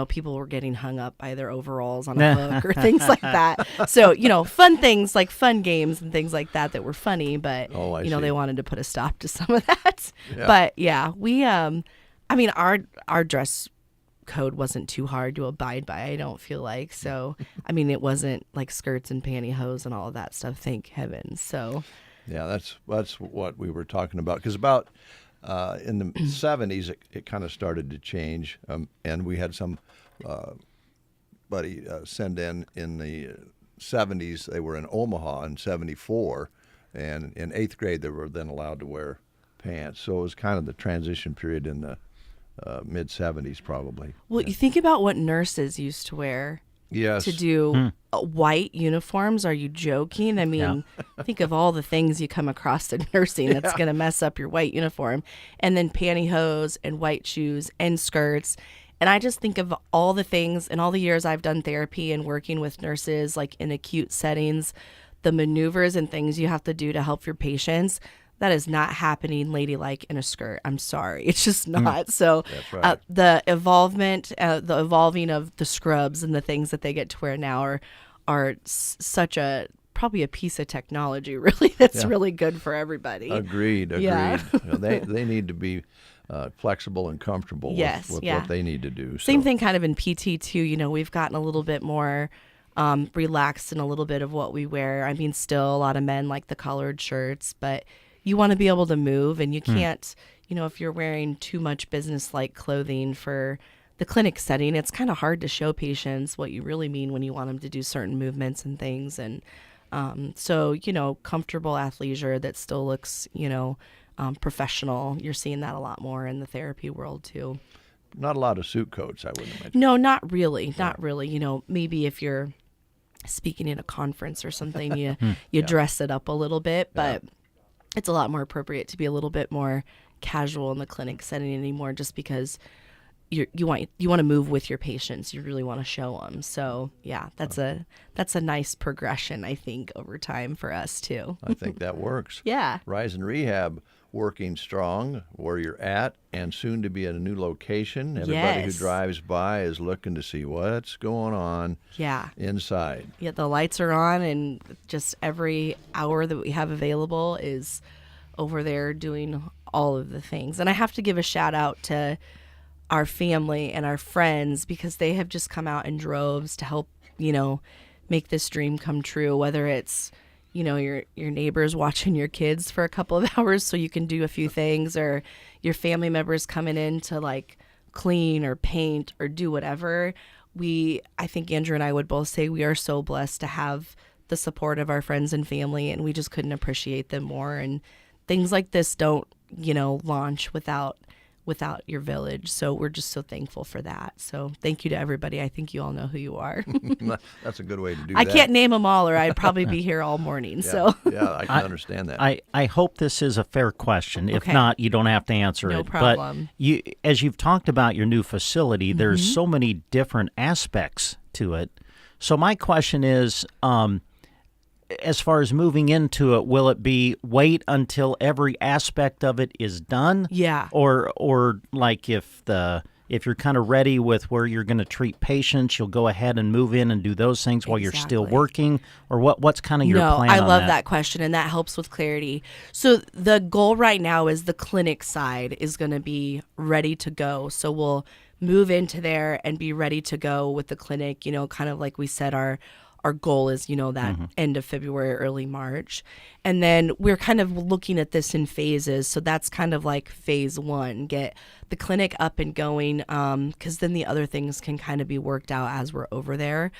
people were getting hung up by their overalls on a hook or things like that. So, fun things like fun games and things like that were funny, but, they wanted to put a stop to some of that. Yeah. But yeah, we, our dress code wasn't too hard to abide by, I don't feel like. So, it wasn't like skirts and pantyhose and all of that stuff, thank heavens. So. Yeah, that's what we were talking about. Because about in the 70s, it kind of started to change, and we had some buddy send in the 70s. They were in Omaha in 74, and in 8th grade they were then allowed to wear pants. So it was kind of the transition period in the mid-70s probably. Well, you think about what nurses used to wear. Yes. To do white uniforms. Are you joking? I mean, think of all the things you come across in nursing that's going to mess up your white uniform. And then pantyhose and white shoes and skirts. And I just think of all the things in all the years I've done therapy and working with nurses, like in acute settings, the maneuvers and things you have to do to help your patients. That is not happening ladylike in a skirt. I'm sorry. It's just not. So right. The evolving of the scrubs and the things that they get to wear now are such probably a piece of technology, really, that's really good for everybody. Agreed. Yeah. They need to be flexible and comfortable with what they need to do. Same thing kind of in PT too. We've gotten a little bit more relaxed in a little bit of what we wear. I mean, still a lot of men like the collared shirts, but you want to be able to move, and you can't, if you're wearing too much business-like clothing for the clinic setting, it's kind of hard to show patients what you really mean when you want them to do certain movements and things. And so, comfortable athleisure that still looks, professional. You're seeing that a lot more in the therapy world too. Not a lot of suit coats, I wouldn't imagine. No, not really. Not really. Maybe if you're speaking at a conference or something, you dress it up a little bit, but it's a lot more appropriate to be a little bit more casual in the clinic setting anymore, just because you want to move with your patients. You really want to show them. So yeah, that's a nice progression, I think, over time for us too. I think that works. Yeah. Rise and Rehab working strong where you're at, and soon to be at a new location. Everybody who drives by is looking to see what's going on inside. Yeah, the lights are on, and just every hour that we have available is over there doing all of the things. And I have to give a shout out to our family and our friends, because they have just come out in droves to help, make this dream come true, whether it's, your neighbors watching your kids for a couple of hours so you can do a few things, or your family members coming in to like clean or paint or do whatever. I think Andrew and I would both say we are so blessed to have the support of our friends and family, and we just couldn't appreciate them more. And things like this don't, launch without your village. So we're just so thankful for that. So thank you to everybody. I think you all know who you are. That's a good way to do that. I can't name them all, or I'd probably be here all morning. So I can understand that. I hope this is a fair question. If not, you don't have to answer it. No problem. But as you've talked about your new facility, there's so many different aspects to it. So my question is, as far as moving into it, will it be wait until every aspect of it is done? Yeah. Or like if you're kind of ready with where you're going to treat patients, you'll go ahead and move in and do those things while you're still working? Or what's kind of your plan I on love that question, and that helps with clarity. So the goal right now is the clinic side is going to be ready to go. So we'll move into there and be ready to go with the clinic, kind of like we said, our goal is, that end of February, early March. And then we're kind of looking at this in phases. So that's kind of like phase one, get the clinic up and going, because then the other things can kind of be worked out as we're over there.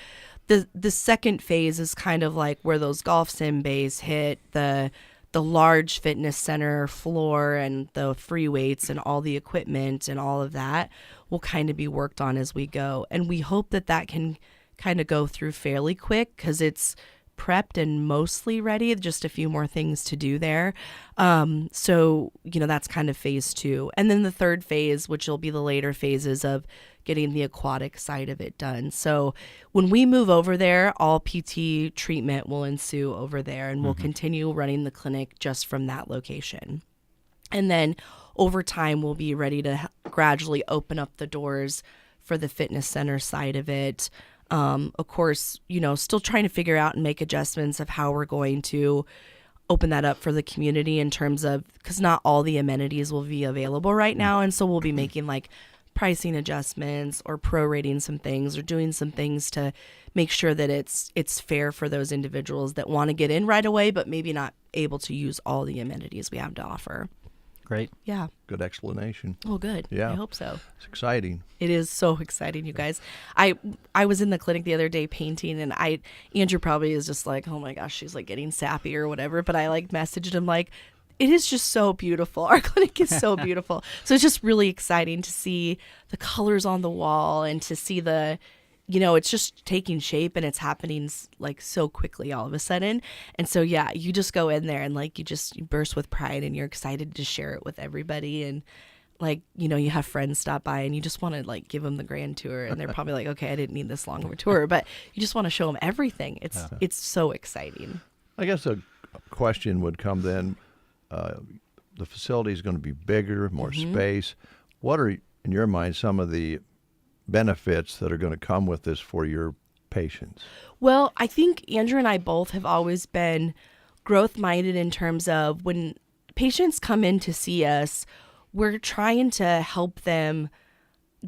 The second phase is kind of like where those golf sim bays hit, the large fitness center floor and the free weights and all the equipment and all of that will kind of be worked on as we go. And we hope that can kind of go through fairly quick because it's prepped and mostly ready, just a few more things to do there. So that's kind of phase two. And then the third phase, which will be the later phases of getting the aquatic side of it done. So when we move over there, all PT treatment will ensue over there, and we'll continue running the clinic just from that location. And then over time, we'll be ready to gradually open up the doors for the fitness center side of it. Of course, still trying to figure out and make adjustments of how we're going to open that up for the community in terms of, because not all the amenities will be available right now. And so we'll be making like pricing adjustments or prorating some things or doing some things to make sure that it's fair for those individuals that want to get in right away, but maybe not able to use all the amenities we have to offer. Great. Yeah. Good explanation. Oh, good. Yeah. I hope so. It's exciting. It is so exciting, you guys. I was in the clinic the other day painting, and Andrew probably is just like, oh my gosh, she's like getting sappy or whatever. But I like messaged him like, it is just so beautiful. Our clinic is so beautiful. So it's just really exciting to see the colors on the wall and to see it's just taking shape, and it's happening like so quickly all of a sudden. And so, yeah, you just go in there and like you burst with pride, and you're excited to share it with everybody. And like, you have friends stop by and you just want to like give them the grand tour, and they're probably like, okay, I didn't need this long of a tour, but you just want to show them everything. It's so exciting. I guess a question would come then. The facility is going to be bigger, more space. What are, in your mind, some of the benefits that are going to come with this for your patients? Well, I think Andrew and I both have always been growth-minded in terms of when patients come in to see us, we're trying to help them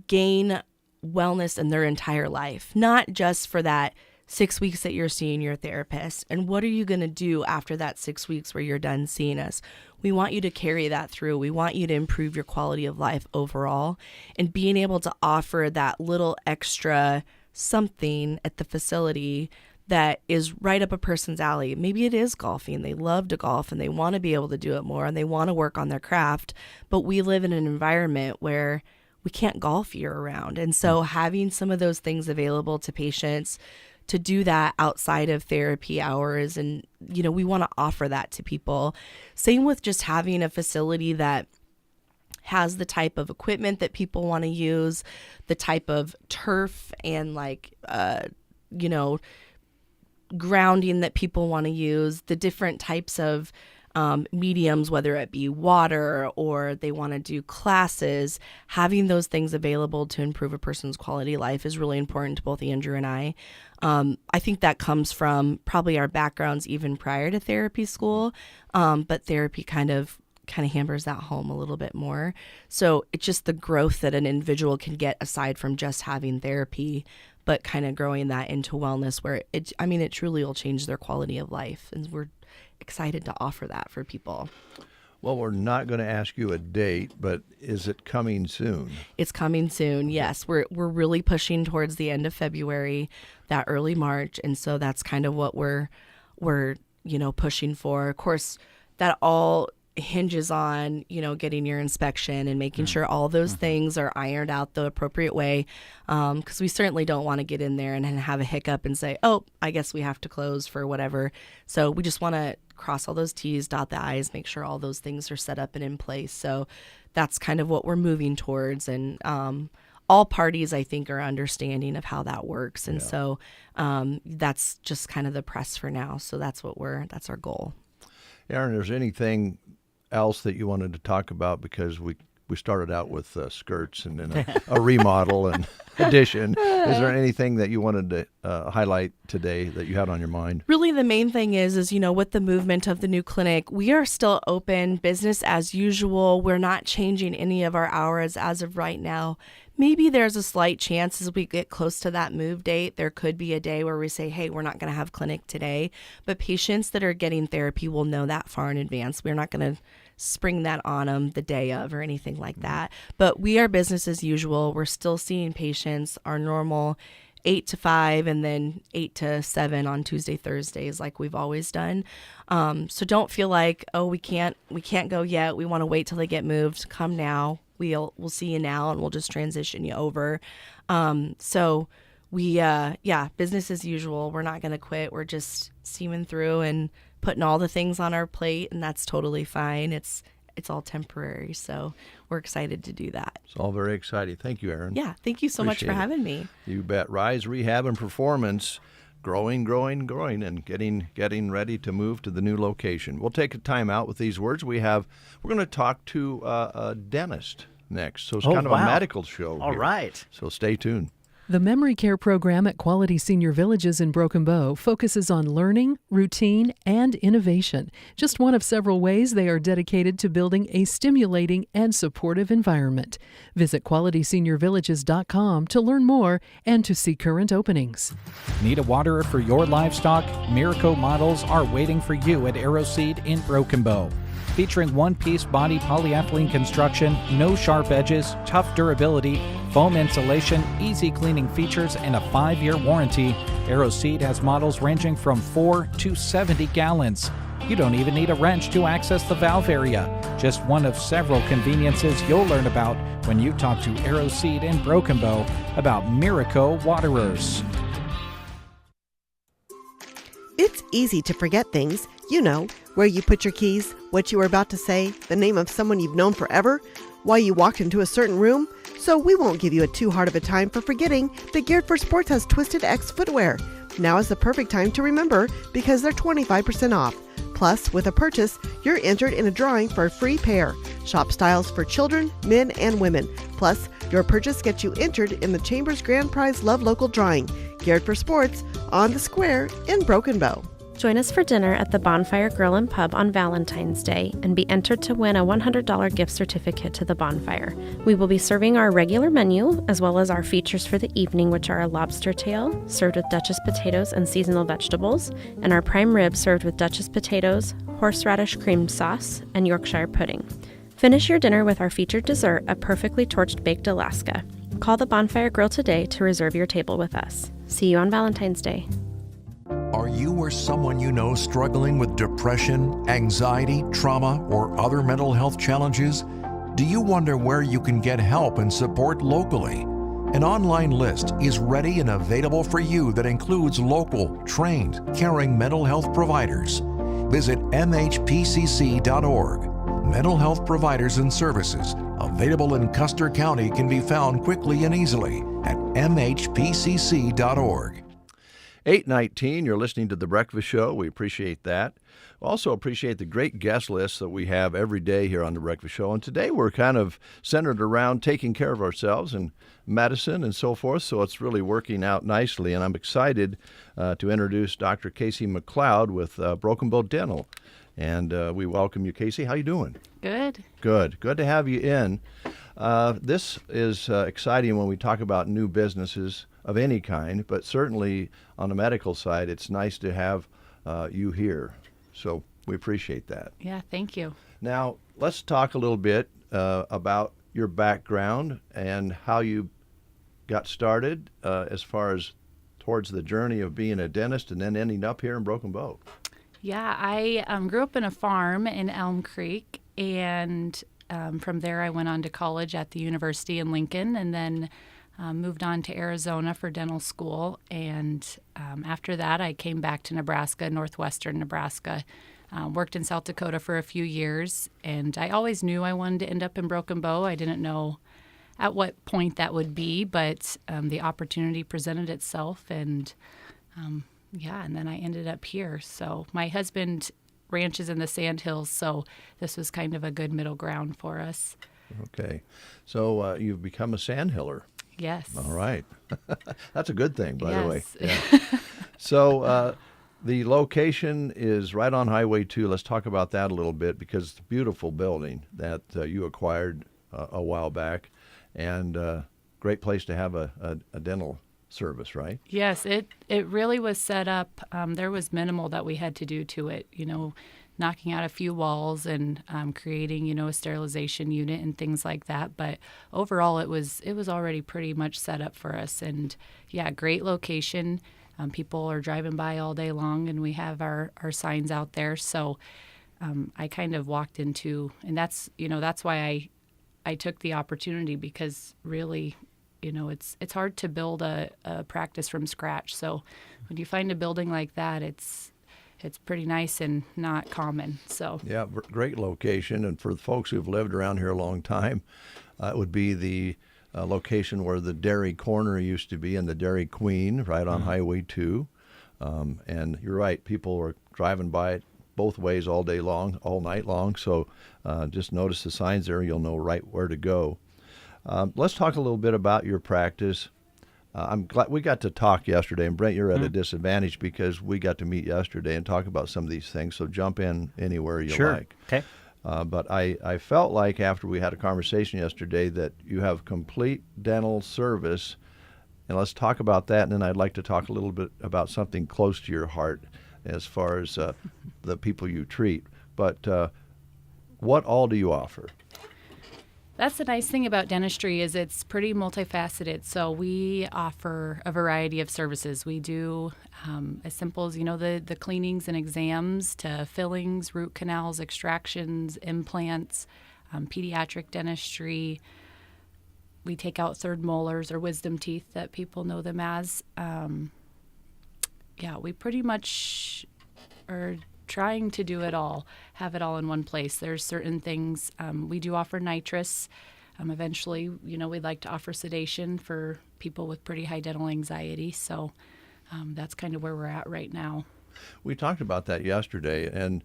gain wellness in their entire life, not just for that 6 weeks that you're seeing your therapist. And what are you going to do after that 6 weeks where you're done seeing us? We want you to carry that through. We want you to improve your quality of life overall, and being able to offer that little extra something at the facility that is right up a person's alley. Maybe it is golfing. They love to golf and they want to be able to do it more and they want to work on their craft, but we live in an environment where we can't golf year round. And so having some of those things available to patients to do that outside of therapy hours, and we want to offer that to people. Same with just having a facility that has the type of equipment that people want to use, the type of turf and grounding that people want to use, the different types of mediums, whether it be water or they want to do classes. Having those things available to improve a person's quality of life is really important to both Andrew and I. I think that comes from probably our backgrounds even prior to therapy school, but therapy kind of kind of hammers that home a little bit more. So it's just the growth that an individual can get aside from just having therapy, but kind of growing that into wellness where it truly will change their quality of life. And we're excited to offer that for people. Well, we're not going to ask you a date, but is it coming soon? It's coming soon. Yes, we're really pushing towards the end of February, that early March, and so that's kind of what we're pushing for. Of course, that all hinges on getting your inspection and making sure all those things are ironed out the appropriate way, because we certainly don't want to get in there and have a hiccup and say, oh, I guess we have to close for whatever. So we just want to cross all those T's, dot the I's, make sure all those things are set up and in place. So that's kind of what we're moving towards, and all parties, I think, are understanding of how that works. And so that's just kind of the press for now. So that's our goal. Aaron, is there anything else that you wanted to talk about? Because we started out with skirts and then a remodel and addition. Is there anything that you wanted to highlight today that you had on your mind? Really, the main thing is with the movement of the new clinic, we are still open, business as usual. We're not changing any of our hours as of right now. Maybe there's a slight chance as we get close to that move date, there could be a day where we say, hey, we're not going to have clinic today. But patients that are getting therapy will know that far in advance. We're not going to spring that on them the day of or anything like that. But we are business as usual. We're still seeing patients, our normal 8 to 5 and then 8 to 7 on Tuesday, Thursdays, like we've always done. So don't feel like, oh, we can't go yet. We want to wait till they get moved. Come now. We'll see you now, and we'll just transition you over. So we, business as usual. We're not going to quit. We're just seaming through and putting all the things on our plate, and that's totally fine. It's all temporary, so we're excited to do that. It's all very exciting. Thank you, Aaron. Yeah, thank you so much for having me. You bet. Rise, Rehab, and Performance, growing, and getting ready to move to the new location. We'll take a time out with these words. We're going to talk to a dentist next, so it's kind of a medical show. All here. right. So stay tuned. The Memory Care program at Quality Senior Villages in Broken Bow focuses on learning, routine, and innovation. Just one of several ways they are dedicated to building a stimulating and supportive environment. Visit QualitySeniorVillages.com to learn more and to see current openings. Need a waterer for your livestock? Miraco models are waiting for you at AeroSeed in Broken Bow. Featuring one-piece body polyethylene construction, no sharp edges, tough durability, foam insulation, easy cleaning features, and a 5-year warranty, AeroSeed has models ranging from 4 to 70 gallons. You don't even need a wrench to access the valve area. Just one of several conveniences you'll learn about when you talk to AeroSeed in Broken Bow about Miraco waterers. It's easy to forget things. You know, where you put your keys, what you were about to say, the name of someone you've known forever, why you walked into a certain room. So we won't give you a too hard of a time for forgetting that Geared for Sports has Twisted X footwear. Now is the perfect time to remember because they're 25% off. Plus, with a purchase, you're entered in a drawing for a free pair. Shop styles for children, men, and women. Plus, your purchase gets you entered in the Chamber's Grand Prize Love Local drawing. Geared for Sports on the Square in Broken Bow. Join us for dinner at the Bonfire Grill and Pub on Valentine's Day and be entered to win a $100 gift certificate to the bonfire. We will be serving our regular menu as well as our features for the evening, which are a lobster tail served with Duchess potatoes and seasonal vegetables, and our prime rib served with Duchess potatoes, horseradish cream sauce, and Yorkshire pudding. Finish your dinner with our featured dessert, a perfectly torched baked Alaska. Call the Bonfire Grill today to reserve your table with us. See you on Valentine's Day. Are you or someone you know struggling with depression, anxiety, trauma, or other mental health challenges? Do you wonder where you can get help and support locally? An online list is ready and available for you that includes local, trained, caring mental health providers. Visit mhpcc.org. Mental health providers and services available in Custer County can be found quickly and easily at mhpcc.org. 8:19, you're listening to The Breakfast Show. We appreciate that. We also appreciate the great guest lists that we have every day here on The Breakfast Show. And today we're kind of centered around taking care of ourselves and medicine and so forth, so it's really working out nicely. And I'm excited to introduce Dr. Casey McLeod with Broken Bow Dental. And we welcome you, Casey. How you doing? Good. Good. Good to have you in. This is exciting when we talk about new businesses of any kind, but certainly on the medical side, it's nice to have you here. So we appreciate that. Yeah, thank you. Now, let's talk a little bit about your background and how you got started as far as towards the journey of being a dentist and then ending up here in Broken Bow. Yeah, I grew up in a farm in Elm Creek, and from there I went on to college at the university in Lincoln, and then moved on to Arizona for dental school. And after that, I came back to Nebraska, northwestern Nebraska, worked in South Dakota for a few years, and I always knew I wanted to end up in Broken Bow. I didn't know at what point that would be, but the opportunity presented itself, and and then I ended up here. So my husband ranches in the Sandhills, so this was kind of a good middle ground for us. Okay. So you've become a sandhiller. Yes. All right. That's a good thing, by the way. Yes. Yeah. So the location is right on Highway 2. Let's talk about that a little bit, because it's a beautiful building that you acquired a while back, and great place to have a dental service, right? Yes, it really was set up. There was minimal that we had to do to it, knocking out a few walls and creating, a sterilization unit and things like that. But overall, it was already pretty much set up for us. And yeah, great location. People are driving by all day long, and we have our signs out there. So I kind of walked into, and that's why I took the opportunity, because really, it's hard to build a practice from scratch. So when you find a building like that, it's pretty nice and not common. So yeah, great location. And for the folks who've lived around here a long time, it would be the location where the Dairy Corner used to be, and the Dairy Queen, right on Highway 2. And you're right, people were driving by it both ways all day long, all night long. So just notice the signs there. You'll know right where to go. Let's talk a little bit about your practice. I'm glad we got to talk yesterday, and Brent, you're at a disadvantage because we got to meet yesterday and talk about some of these things. So jump in anywhere you like. Okay. But I felt like after we had a conversation yesterday that you have complete dental service, and let's talk about that. And then I'd like to talk a little bit about something close to your heart as far as the people you treat. But what all do you offer? That's the nice thing about dentistry, is it's pretty multifaceted. So we offer a variety of services. We do as simple as, the cleanings and exams, to fillings, root canals, extractions, implants, pediatric dentistry. We take out third molars, or wisdom teeth that people know them as. We pretty much are trying to do it all, have it all in one place. There's certain things. We do offer nitrous. Eventually, we'd like to offer sedation for people with pretty high dental anxiety. So that's kind of where we're at right now. We talked about that yesterday, and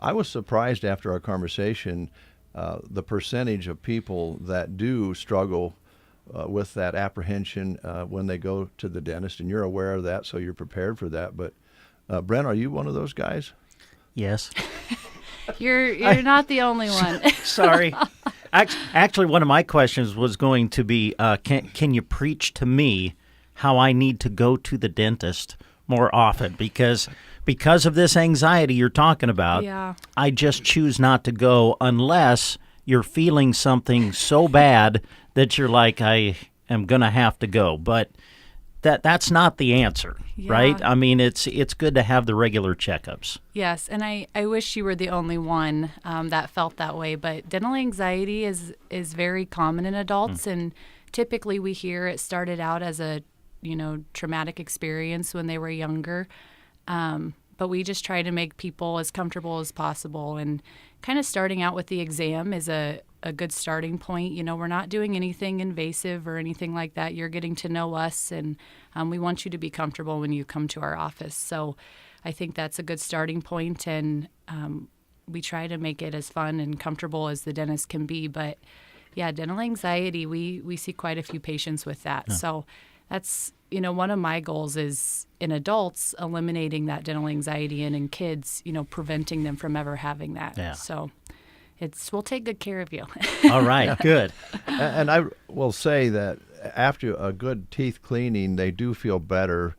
I was surprised after our conversation the percentage of people that do struggle with that apprehension when they go to the dentist, and you're aware of that, so you're prepared for that. But Brent, are you one of those guys? Yes. You're not the only one. Sorry. Actually, one of my questions was going to be, can you preach to me how I need to go to the dentist more often? Because of this anxiety you're talking about, yeah. I just choose not to go unless you're feeling something so bad that you're like, I am going to have to go. But that's not the answer, yeah. right? I mean, it's good to have the regular checkups. Yes, and I wish you were the only one that felt that way. But dental anxiety is very common in adults, and typically we hear it started out as a traumatic experience when they were younger. But we just try to make people as comfortable as possible, and kind of starting out with the exam is a good starting point. We're not doing anything invasive or anything like that. You're getting to know us, and we want you to be comfortable when you come to our office. So I think that's a good starting point, and we try to make it as fun and comfortable as the dentist can be. But yeah, dental anxiety, we see quite a few patients with that. Yeah. So that's, one of my goals is in adults eliminating that dental anxiety, and in kids, preventing them from ever having that. Yeah. So we'll take good care of you. All right, good. And I will say that after a good teeth cleaning, they do feel better.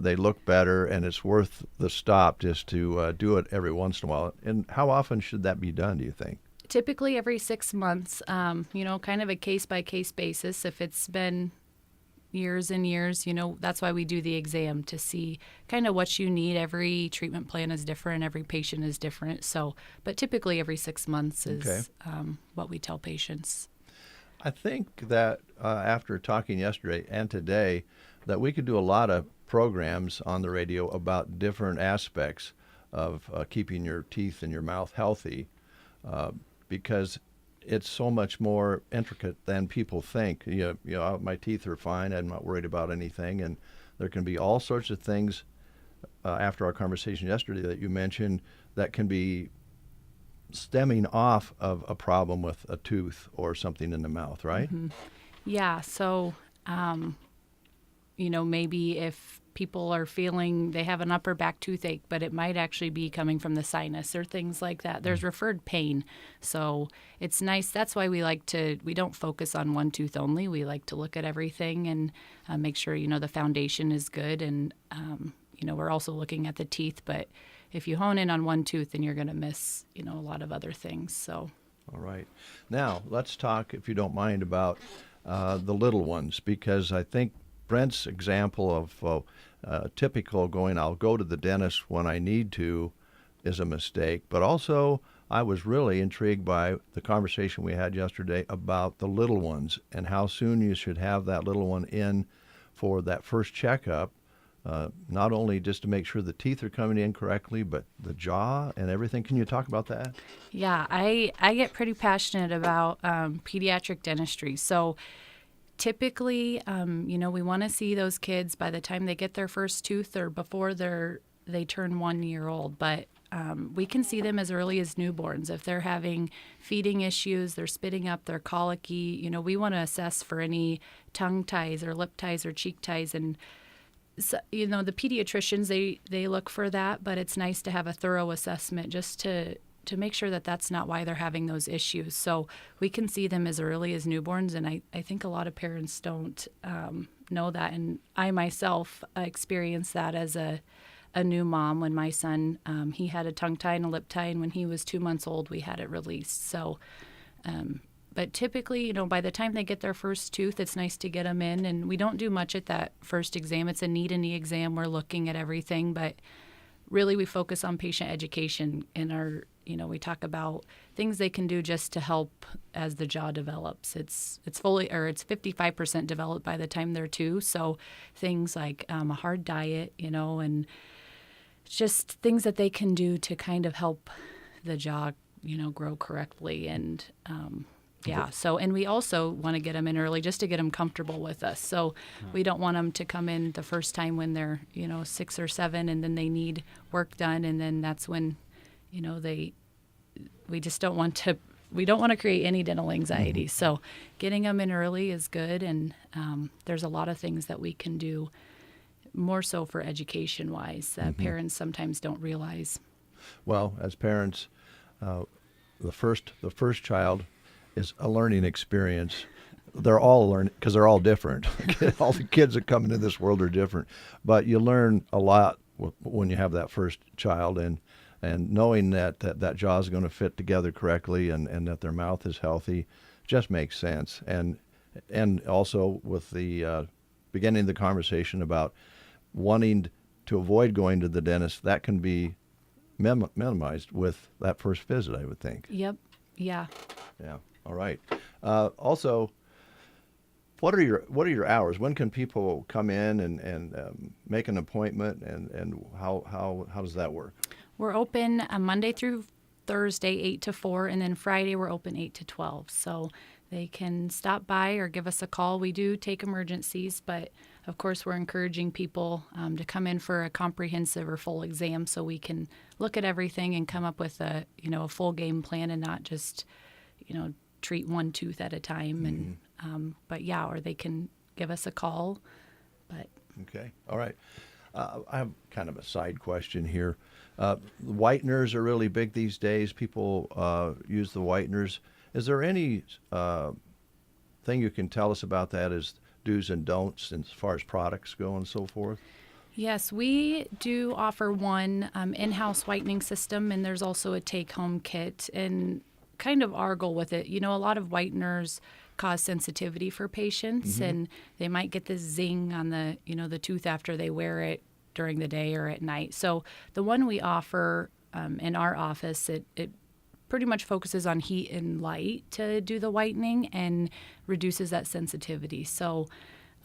They look better, and it's worth the stop just to do it every once in a while. And how often should that be done, do you think? Typically every 6 months, kind of a case-by-case basis. If it's been years and years, that's why we do the exam, to see kind of what you need. Every treatment plan is different. Every patient is different. So, but typically every 6 months is what we tell patients. I think that after talking yesterday and today, that we could do a lot of programs on the radio about different aspects of keeping your teeth and your mouth healthy, because it's so much more intricate than people think. My teeth are fine. I'm not worried about anything. And there can be all sorts of things after our conversation yesterday that you mentioned that can be stemming off of a problem with a tooth or something in the mouth, right? Mm-hmm. Yeah. So, maybe if people are feeling they have an upper back toothache, but it might actually be coming from the sinus or things like that. There's referred pain. So it's nice. That's why we don't focus on one tooth only. We like to look at everything and make sure, the foundation is good. And, we're also looking at the teeth. But if you hone in on one tooth, then you're going to miss, a lot of other things. So. All right. Now, let's talk, if you don't mind, about the little ones, because I think Brent's example of typical I'll go to the dentist when I need to, is a mistake. But also, I was really intrigued by the conversation we had yesterday about the little ones and how soon you should have that little one in for that first checkup, not only just to make sure the teeth are coming in correctly, but the jaw and everything. Can you talk about that? Yeah, I get pretty passionate about pediatric dentistry. So typically, we want to see those kids by the time they get their first tooth or before they turn 1 year old. But we can see them as early as newborns. If they're having feeding issues, they're spitting up, they're colicky, we want to assess for any tongue ties or lip ties or cheek ties. And, so, the pediatricians, they look for that, but it's nice to have a thorough assessment just to make sure that that's not why they're having those issues. So we can see them as early as newborns, and I think a lot of parents don't know that. And I myself experienced that as a new mom when my son, he had a tongue tie and a lip tie, and when he was 2 months old, we had it released. So, but typically, by the time they get their first tooth, it's nice to get them in, and we don't do much at that first exam. It's a knee-to-knee exam. We're looking at everything, but really we focus on patient education in our, we talk about things they can do just to help as the jaw develops. It's 55% developed by the time they're 2. So things like a hard diet, and just things that they can do to kind of help the jaw, grow correctly. And and we also want to get them in early just to get them comfortable with us. So we don't want them to come in the first time when they're, 6 or 7, and then they need work done. And then that's when, we just don't want to create any dental anxiety. Mm-hmm. So getting them in early is good. And there's a lot of things that we can do more so for education wise that parents sometimes don't realize. Well, as parents, the first child is a learning experience. They're all learning because they're all different. All the kids that come into this world are different, but you learn a lot when you have that first child, and knowing that jaw is going to fit together correctly and that their mouth is healthy just makes sense. And also with the beginning of the conversation about wanting to avoid going to the dentist, that can be minimized with that first visit, I would think. Yep. Yeah. Yeah. All right. Also, what are your hours? When can people come in and make an appointment, and how does that work? We're open Monday through Thursday, 8 to 4, and then Friday we're open 8 to 12. So they can stop by or give us a call. We do take emergencies, but of course we're encouraging people to come in for a comprehensive or full exam so we can look at everything and come up with a full game plan and not just treat one tooth at a time. And or they can give us a call But okay, all right. I have kind of a side question here. Whiteners are really big these days. People use the whiteners. Is there any thing you can tell us about that as do's and don'ts as far as products go and so forth? yes, we do offer one in-house whitening system, and there's also a take-home kit. And kind of our goal with it, a lot of whiteners cause sensitivity for patients, and they might get this zing on the, the tooth after they wear it during the day or at night. So the one we offer in our office, it pretty much focuses on heat and light to do the whitening and reduces that sensitivity. So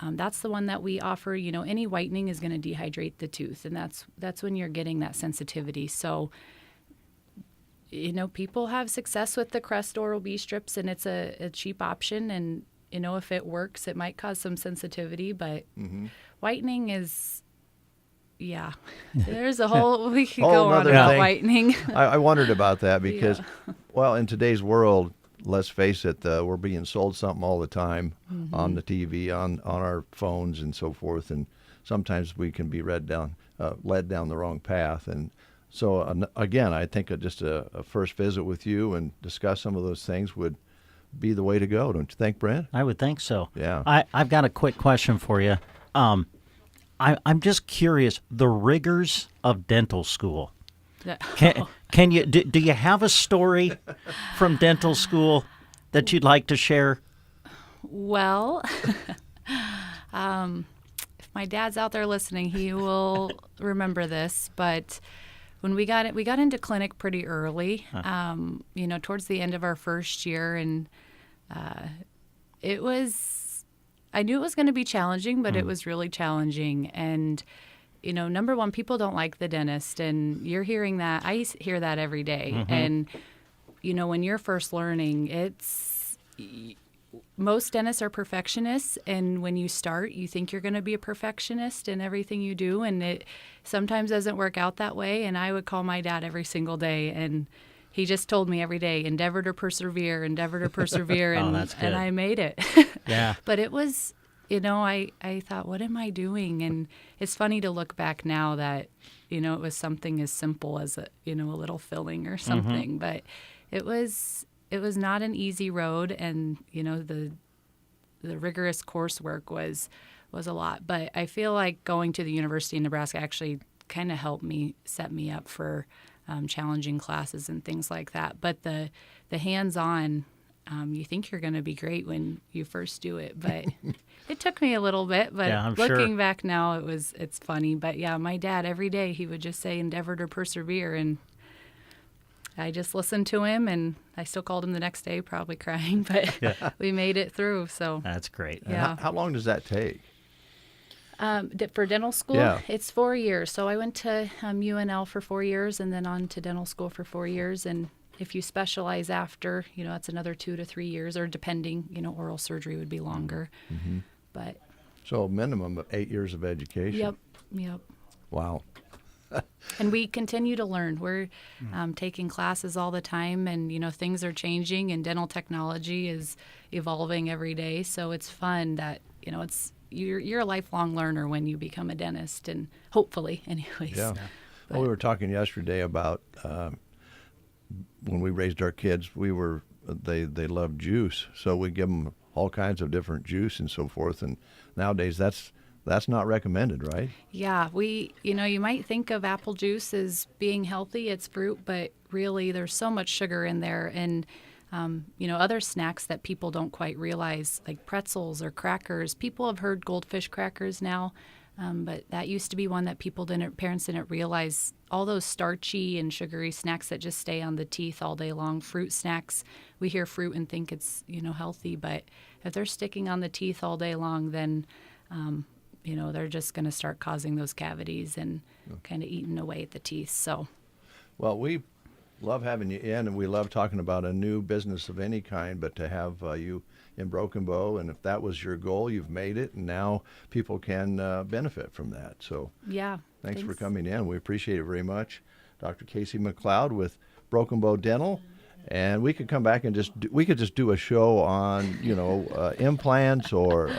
that's the one that we offer. Any whitening is going to dehydrate the tooth, and that's when you're getting that sensitivity. So people have success with the Crest Oral-B strips, and it's a cheap option. And if it works, it might cause some sensitivity, but whitening is. Yeah, there's a whole, we could go on about whitening. I wondered about that because, well, in today's world, let's face it, we're being sold something all the time on the TV, on our phones and so forth, and sometimes we can be led down the wrong path. And so, again, I think just a first visit with you and discuss some of those things would be the way to go, don't you think, Brent? I would think so. Yeah. I've got a quick question for you. I'm just curious, the rigors of dental school. Can you do you have a story from dental school that you'd like to share? Well, if my dad's out there listening, he will remember this. But when we got into clinic pretty early, towards the end of our first year, and I knew it was going to be challenging, but it was really challenging. And, number one, people don't like the dentist. And you're hearing that. I hear that every day. And, when you're first learning, most dentists are perfectionists. And when you start, you think you're going to be a perfectionist in everything you do. And it sometimes doesn't work out that way. And I would call my dad every single day. And he just told me every day, endeavor to persevere. And that's good. And I made it. Yeah. But it was, I thought, what am I doing? And it's funny to look back now that, it was something as simple as a little filling or something. But it was not an easy road. And, the rigorous coursework was a lot. But I feel like going to the University of Nebraska actually kind of helped me set me up for challenging classes and things like that. But the hands-on, you think you're going to be great when you first do it, but it took me a little bit. But yeah, looking back now, it's funny. But yeah, my dad every day he would just say, "Endeavor to persevere," and I just listened to him, and I still called him the next day, probably crying, but we made it through. So that's great. Yeah. How long does that take? For dental school, Yeah. It's 4 years. So I went to UNL for 4 years and then on to dental school for 4 years. And if you specialize after, that's another 2 to 3 years, or depending, oral surgery would be longer. But so minimum of 8 years of education. Yep. Wow. And we continue to learn. We're taking classes all the time, and things are changing, and dental technology is evolving every day. So it's fun that you're a lifelong learner when you become a dentist, and hopefully, anyways. Yeah. Well, we were talking yesterday about when we raised our kids. They loved juice, so we give them all kinds of different juice and so forth. And nowadays, that's not recommended, right? Yeah, you might think of apple juice as being healthy. It's fruit, but really there's so much sugar in there. And, other snacks that people don't quite realize, like pretzels or crackers. People have heard goldfish crackers now, but that used to be one that parents didn't realize. All those starchy and sugary snacks that just stay on the teeth all day long. Fruit snacks, we hear fruit and think it's, healthy, but if they're sticking on the teeth all day long, then they're just going to start causing those cavities and kind of eating away at the teeth. So, well, we love having you in, and we love talking about a new business of any kind, but to have you in Broken Bow, and if that was your goal, you've made it, and now people can benefit from that. So yeah, thanks for coming in. We appreciate it very much. Dr. Casey McLeod with Broken Bow Dental. And we could come back and just do a show on, implants or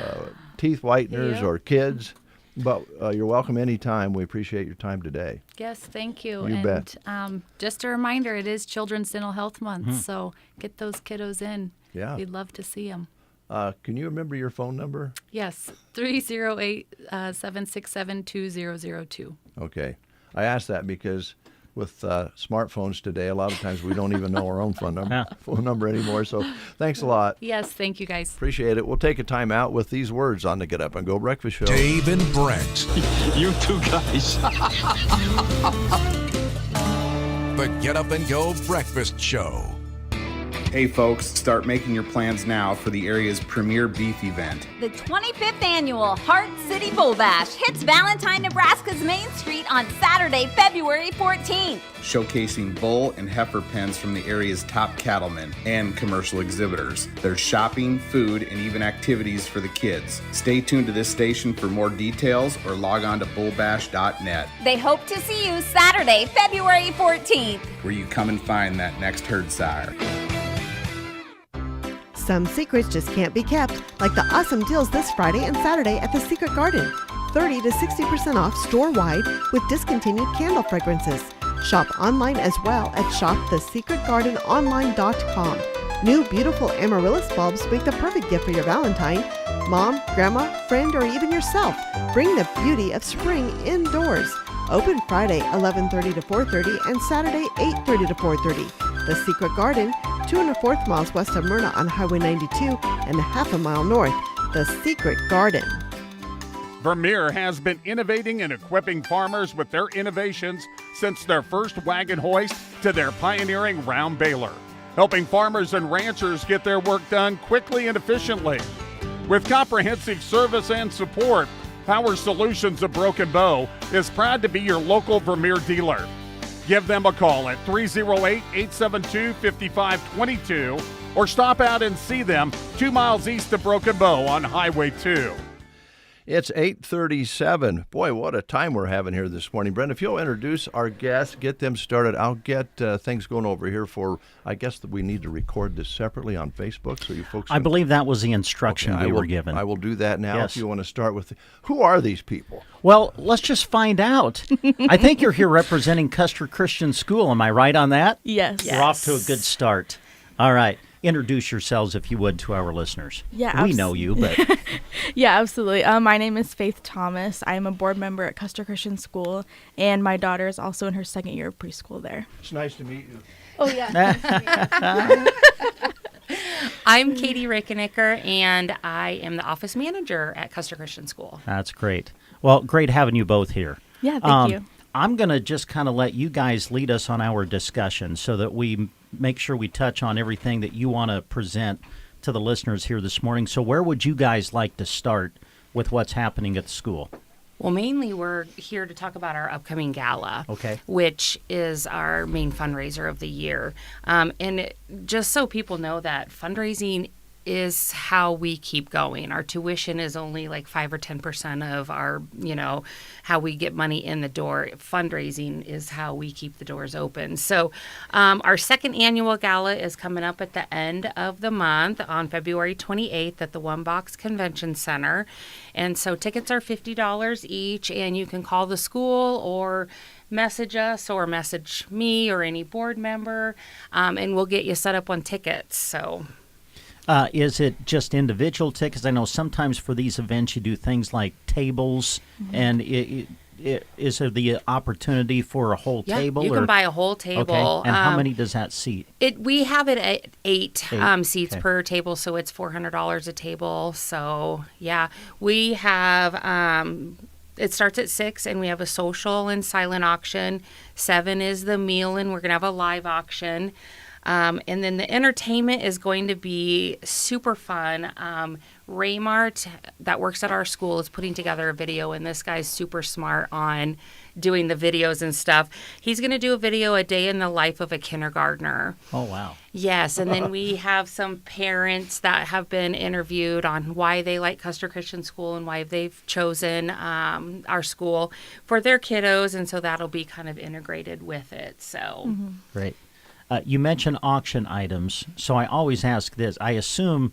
teeth whiteners or kids. But you're welcome anytime. We appreciate your time today. Yes, thank you. You bet. Just a reminder, it is Children's Dental Health Month, so get those kiddos in. Yeah. We'd love to see them. Can you remember your phone number? Yes, 308-767-2002. Okay. I asked that because with smartphones today, a lot of times we don't even know our own phone number anymore. So thanks a lot. Yes, thank you guys. Appreciate it. We'll take a time out with these words on the Get Up and Go Breakfast Show. Dave and Brent. You two guys. The Get Up and Go Breakfast Show. Hey folks, start making your plans now for the area's premier beef event. The 25th annual Heart City Bull Bash hits Valentine, Nebraska's Main Street on Saturday, February 14th. Showcasing bull and heifer pens from the area's top cattlemen and commercial exhibitors. There's shopping, food, and even activities for the kids. Stay tuned to this station for more details or log on to bullbash.net, They hope to see you Saturday, February 14th. where you come and find that next herd sire. Some secrets just can't be kept, like the awesome deals this Friday and Saturday at the Secret Garden. 30 to 60% off store-wide with discontinued candle fragrances. Shop online as well at shopthesecretgardenonline.com. New beautiful amaryllis bulbs make the perfect gift for your Valentine. Mom, grandma, friend, or even yourself. Bring the beauty of spring indoors. Open Friday 11:30 to 4:30 and Saturday 8:30 to 4:30. The Secret Garden, 204th miles west of Myrna on Highway 92 and a half a mile north. The Secret Garden. Vermeer has been innovating and equipping farmers with their innovations since their first wagon hoist to their pioneering round baler, helping farmers and ranchers get their work done quickly and efficiently. With comprehensive service and support, Power Solutions of Broken Bow is proud to be your local Vermeer dealer. Give them a call at 308-872-5522 or stop out and see them 2 miles east of Broken Bow on Highway 2. It's 8:37. Boy, what a time we're having here this morning. Brent, if you'll introduce our guests, get them started. I'll get things going over here for, I guess that we need to record this separately on Facebook so you folks I believe that was the instruction we were given. I will do that now. Yes. If you want to start with, who are these people? Well, let's just find out. I think you're here representing Custer Christian School. Am I right on that? Yes. We're off to a good start. All right. Introduce yourselves, if you would, to our listeners. Yeah, we know you, but yeah, absolutely. My name is Faith Thomas. I am a board member at Custer Christian School, and my daughter is also in her second year of preschool there. It's nice to meet you. Oh yeah. I'm Katie Reickenecker, and I am the office manager at Custer Christian School. That's great. Well, great having you both here. Yeah, thank you. I'm going to just kind of let you guys lead us on our discussion so that we make sure we touch on everything that you want to present to the listeners here this morning. So where would you guys like to start with what's happening at the school? Well, mainly we're here to talk about our upcoming gala, Okay. which is our main fundraiser of the year. And just so people know that fundraising is how we keep going. Our tuition is only like 5 or 10% of our, how we get money in the door. Fundraising is how we keep the doors open. So our second annual gala is coming up at the end of the month on February 28th at the One Box Convention Center. And so tickets are $50 each, and you can call the school or message us or message me or any board member, and we'll get you set up on tickets. So Is it just individual tickets? I know sometimes for these events you do things like tables, and is there the opportunity for a whole table? You can buy a whole table. Okay. And how many does that seat? We have it at eight seats Okay. per table, so it's $400 a table. So yeah, we have. It starts at 6, and we have a social and silent auction. 7 is the meal, and we're gonna have a live auction. And then the entertainment is going to be super fun. Raymart, that works at our school, is putting together a video, and this guy's super smart on doing the videos and stuff. He's going to do a video a day in the life of a kindergartner. Oh, wow. Yes, and then we have some parents that have been interviewed on why they like Custer Christian School and why they've chosen our school for their kiddos, and so that'll be kind of integrated with it. So Great. You mentioned auction items, so I always ask this. I assume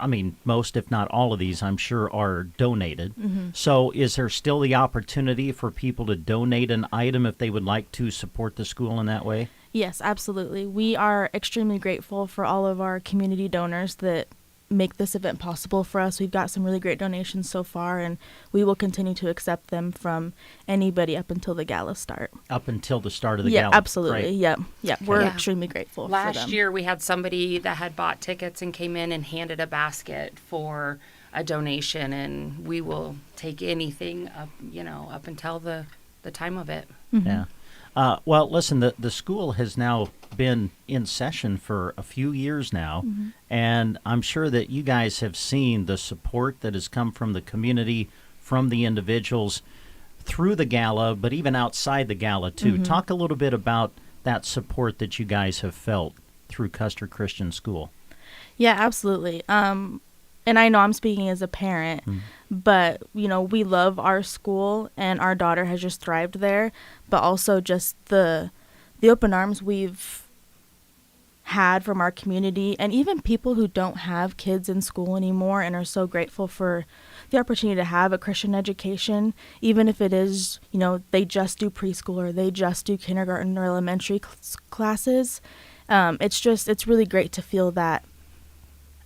I mean, most, if not all of these, I'm sure, are donated. Mm-hmm. So is there still the opportunity for people to donate an item if they would like to support the school in that way? Yes, absolutely. We are extremely grateful for all of our community donors that make this event possible for us. We've got some really great donations so far, and we will continue to accept them from anybody up until the gala start. Up until the start of the yeah, gala? Absolutely. Right. Yeah. Yeah. We're Yeah. extremely grateful for Last them. year, we had somebody that had bought tickets and came in and handed a basket for a donation, and we will take anything up, up until the time of it. Mm-hmm. Yeah. Well, listen, the school has now been in session for a few years now, Mm-hmm. and I'm sure that you guys have seen the support that has come from the community, from the individuals through the gala, but even outside the gala, too. Mm-hmm. Talk a little bit about that support that you guys have felt through Custer Christian School. Yeah, absolutely. And I know I'm speaking as a parent, but, we love our school, and our daughter has just thrived there, but also just the open arms we've had from our community, and even people who don't have kids in school anymore and are so grateful for the opportunity to have a Christian education, even if it is, they just do preschool or they just do kindergarten or elementary classes. It's really great to feel that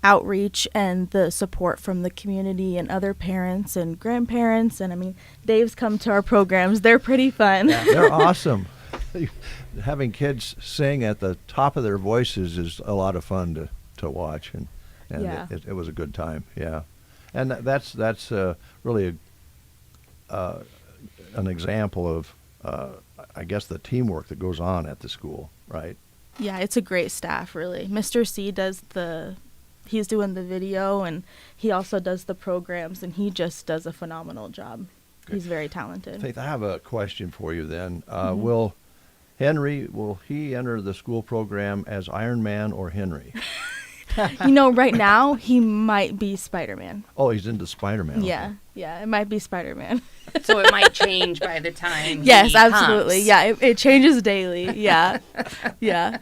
outreach and the support from the community and other parents and grandparents. And I mean, Dave's come to our programs. They're pretty fun. Yeah, they're awesome. Having kids sing at the top of their voices is a lot of fun to watch, and yeah. it was a good time. Yeah, and that's really an example of I guess the teamwork that goes on at the school, right? Yeah, it's a great staff, really. Mr. C he's doing the video, and he also does the programs, and he just does a phenomenal job. Good. He's very talented. Faith, I have a question for you then. Mm-hmm. Will he enter the school program as Iron Man or Henry? Right now, he might be Spider-Man. Oh, he's into Spider-Man. Yeah, Okay. yeah, it might be Spider-Man. So it might change by the time Yes, he absolutely. comes. Yeah, it changes daily. Yeah, yeah.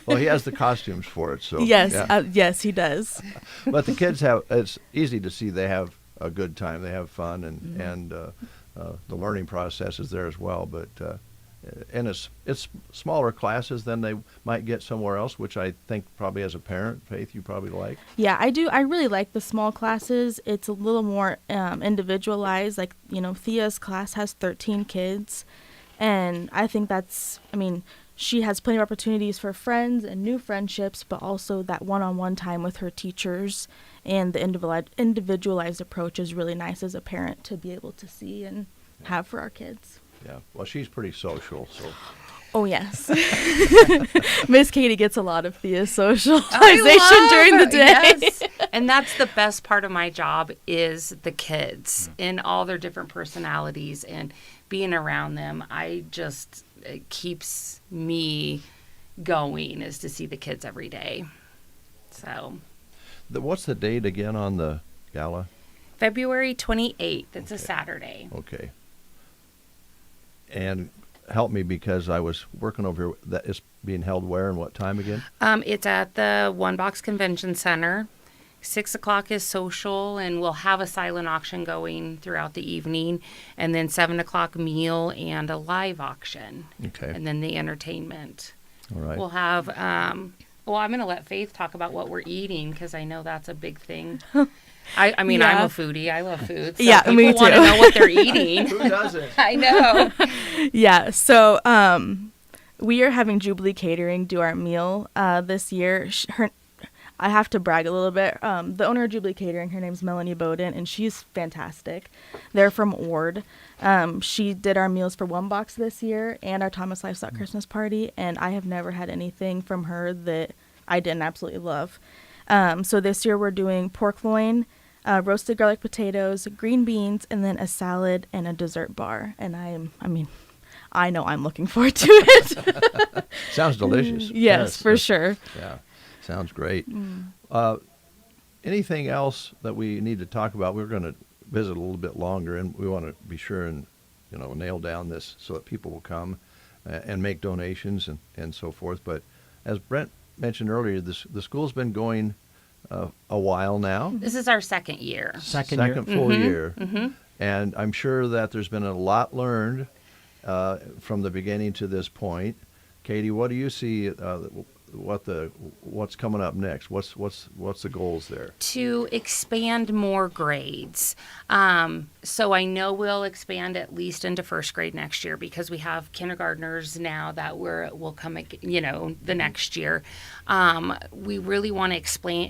Well, he has the costumes for it, so. Yes, yeah. yes, he does. But the kids it's easy to see they have a good time. They have fun, and the learning process is there as well. But and it's smaller classes than they might get somewhere else, which I think probably as a parent, Faith, you probably like. Yeah, I do. I really like the small classes. It's a little more individualized. Like, Thea's class has 13 kids, and I think she has plenty of opportunities for friends and new friendships, but also that one-on-one time with her teachers, and the individualized approach is really nice as a parent to be able to see and have for our kids. Yeah, well, she's pretty social, so. Oh, yes. Miss Katie gets a lot of Thea's socialization during the day. Yes. And that's the best part of my job is the kids and all their different personalities and being around them. It keeps me going is to see the kids every day. So. What's the date again on the gala? February 28th. It's a Saturday. Okay. And help me, because I was working over here. That is being held where and what time again? It's at the One Box Convention Center. 6 o'clock is social, and we'll have a silent auction going throughout the evening. And then 7 o'clock meal and a live auction. Okay. And then the entertainment. All right. We'll have, I'm going to let Faith talk about what we're eating, because I know that's a big thing. I mean, Yeah. I'm a foodie. I love food. So Yeah, me people want to too. know what they're eating. Who doesn't? I know. Yeah, so we are having Jubilee Catering do our meal this year. I have to brag a little bit. The owner of Jubilee Catering, her name's Melanie Bowden, and she's fantastic. They're from Ord. She did our meals for One Box this year and our Thomas Livestock Christmas Party, and I have never had anything from her that I didn't absolutely love. So this year we're doing pork loin, roasted garlic potatoes, green beans, and then a salad and a dessert bar. And I know I'm looking forward to it. Sounds delicious. Yes, for sure. Yeah, sounds great. Anything else that we need to talk about? We're going to visit a little bit longer, and we want to be sure and nail down this so that people will come and make donations and so forth. But as Brent mentioned earlier, the school's been going a while now. This is our second year. Second full year. Mm-hmm. And I'm sure that there's been a lot learned from the beginning to this point. Katie, what do you see? What's coming up next? What's the goals there? To expand more grades. So I know we'll expand at least into first grade next year because we have kindergartners now that will come, the next year. We really want to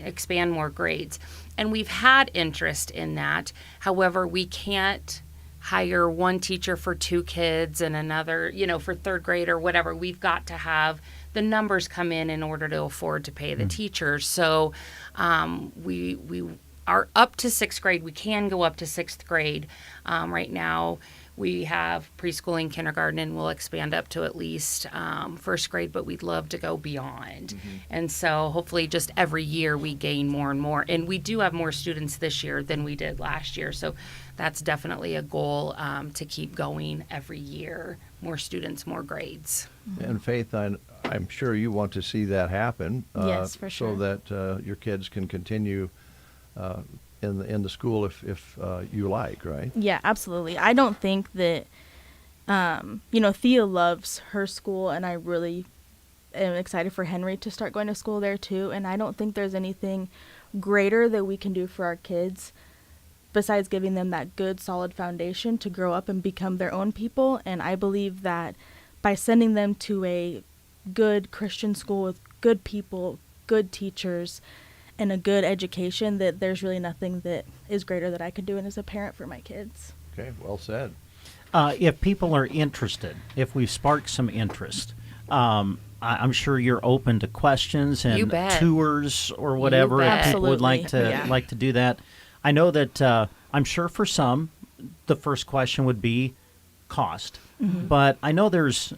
expand more grades, and we've had interest in that. However, we can't hire one teacher for 2 kids and another, for third grade or whatever. We've got to have the numbers come in order to afford to pay the teachers. So we are up to 6th grade. We can go up to 6th grade. Right now we have preschool and kindergarten, and we'll expand up to at least first grade, but we'd love to go beyond. Mm-hmm. And so hopefully just every year we gain more and more. And we do have more students this year than we did last year. So that's definitely a goal to keep going every year. More students, more grades. And Faith, I'm sure you want to see that happen. Yes, for sure. So that your kids can continue in the school if you like, right? Yeah, absolutely. I don't think that, Thea loves her school, and I really am excited for Henry to start going to school there too. And I don't think there's anything greater that we can do for our kids besides giving them that good, solid foundation to grow up and become their own people. And I believe that by sending them to a good Christian school with good people, good teachers, and a good education, that there's really nothing that is greater that I could do as a parent for my kids. Okay, well said. If people are interested, if we've sparked some interest, I'm sure you're open to questions and tours or whatever. If people would like to do that. I know that I'm sure for some, the first question would be cost. Mm-hmm. But I know there's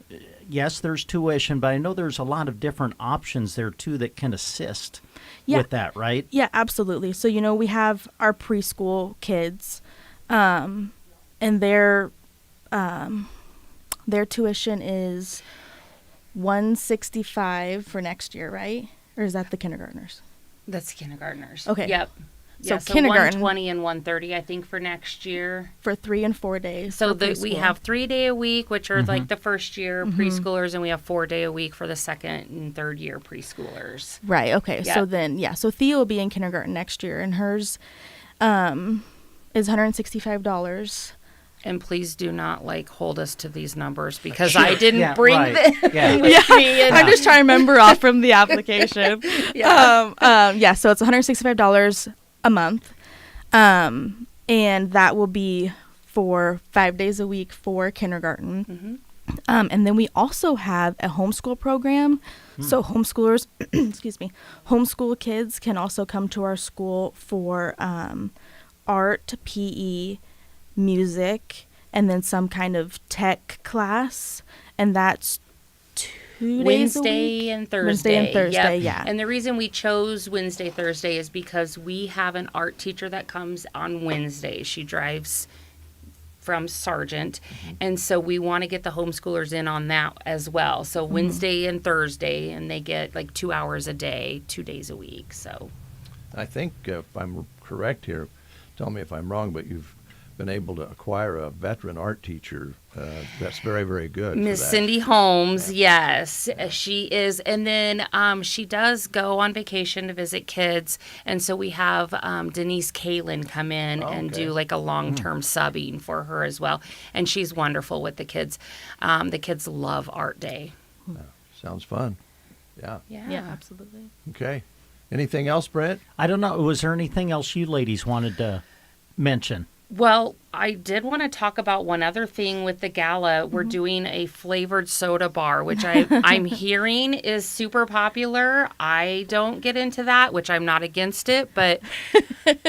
tuition, but I know there's a lot of different options there too that can assist with that, right? Yeah, absolutely. So, we have our preschool kids, and their tuition is $165 for next year, right? Or is that the kindergartners? That's kindergartners. Okay. Yep. So, kindergarten, 120 and 130, I think, for next year. For 3 and 4 days. So we have 3 day a week, which are like the first year preschoolers, and we have 4 day a week for the second and third year preschoolers. Right. Okay. Yep. So then, so Thea will be in kindergarten next year, and hers is $165. And please do not hold us to these numbers because I didn't bring them with me. I'm just trying to remember off from the application. So it's $165 a month, and that will be for 5 days a week for kindergarten. Mm-hmm. And then we also have a homeschool program. So homeschoolers, homeschool kids can also come to our school for art, PE, music, and then some kind of tech class, and that's 2 days a week? Wednesday and Thursday. Yeah. And the reason we chose Wednesday, Thursday is because we have an art teacher that comes on Wednesday. She drives from Sargent, and so we want to get the homeschoolers in on that as well. So Wednesday and Thursday, and they get 2 hours a day, 2 days a week. So I think if I'm correct here, tell me if I'm wrong, but you've been able to acquire a veteran art teacher. That's very, very good. Miss Cindy Holmes, yes, she is. And then she does go on vacation to visit kids. And so we have Denise Kalin come in and do a long-term subbing for her as well. And she's wonderful with the kids. The kids love art day. Sounds fun. Yeah, absolutely. Okay. Anything else, Brent? I don't know. Was there anything else you ladies wanted to mention? Well, I did want to talk about one other thing with the gala. We're doing a flavored soda bar, which I'm hearing is super popular. I don't get into that, which I'm not against it, but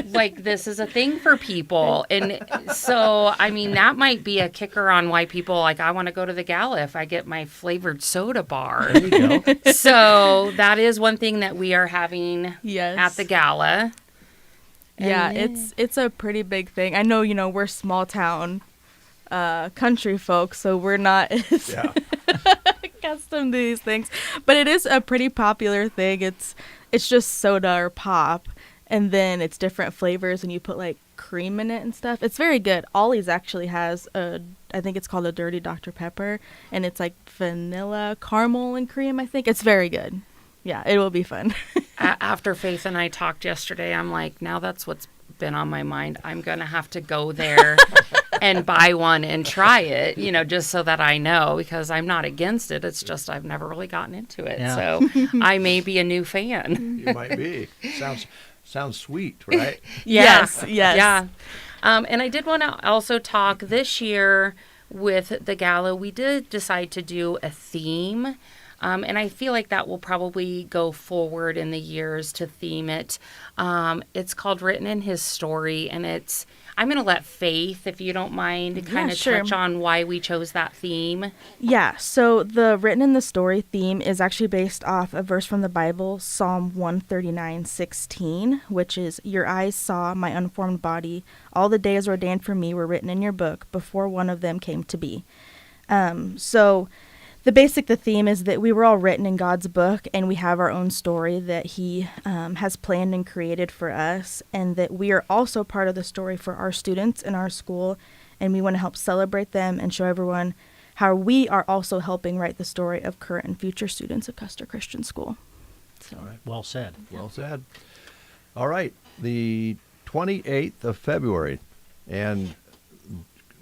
this is a thing for people. And so, that might be a kicker on why people I want to go to the gala if I get my flavored soda bar. There you go. So that is one thing that we are having at the gala. Yeah, it's a pretty big thing. I know, we're small town country folks, so we're not as accustomed to these things, but it is a pretty popular thing. It's just soda or pop, and then it's different flavors, and you put like cream in it and stuff. It's very good. Ollie's actually has I think it's called a Dirty Dr. Pepper, and it's like vanilla, caramel, and cream. I think it's very good. Yeah, it will be fun. After Faith and I talked yesterday, I'm like, now that's what's been on my mind. I'm going to have to go there and buy one and try it, just so that I know, because I'm not against it. It's just I've never really gotten into it. Yeah. So I may be a new fan. You might be. Sounds sweet, right? Yes. Yeah. And I did want to also talk this year with the gala. We did decide to do a theme. And I feel like that will probably go forward in the years to theme it. It's called Written in His Story, and I'm going to let Faith, if you don't mind, kind of touch on why we chose that theme. Yeah, so the Written in the Story theme is actually based off a verse from the Bible, Psalm 139:16, which is, "Your eyes saw my unformed body. All the days ordained for me were written in your book before one of them came to be." So the theme is that we were all written in God's book, and we have our own story that he has planned and created for us, and that we are also part of the story for our students in our school, and we want to help celebrate them and show everyone how we are also helping write the story of current and future students of Custer Christian School. So. All right. Well said. Well said. All right, the 28th of February, and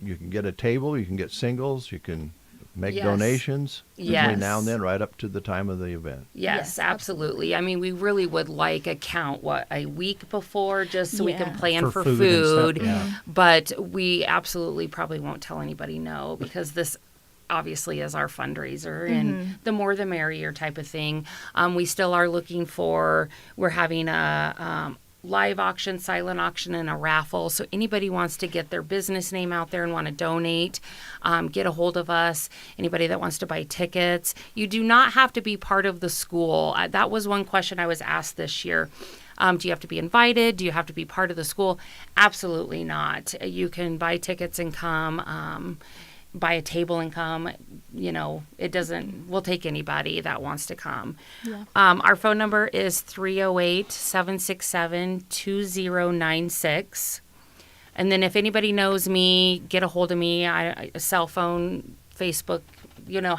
you can get a table, you can get singles, you can make donations between now and then, right up to the time of the event. Yes, absolutely. I mean, we really would like a count, a week before, just so we can plan for food. But we absolutely probably won't tell anybody no, because this obviously is our fundraiser, and the more the merrier type of thing. We still are looking we're having a live auction, silent auction, and a raffle. So anybody wants to get their business name out there and want to donate, get a hold of us. Anybody that wants to buy tickets. You do not have to be part of the school. That was one question I was asked this year. Do you have to be invited? Do you have to be part of the school? Absolutely not. You can buy tickets and come. Buy a table and come. We'll take anybody that wants to come. Yeah. Our phone number is 308-767-2096. And then if anybody knows me, get a hold of me. A cell phone, Facebook,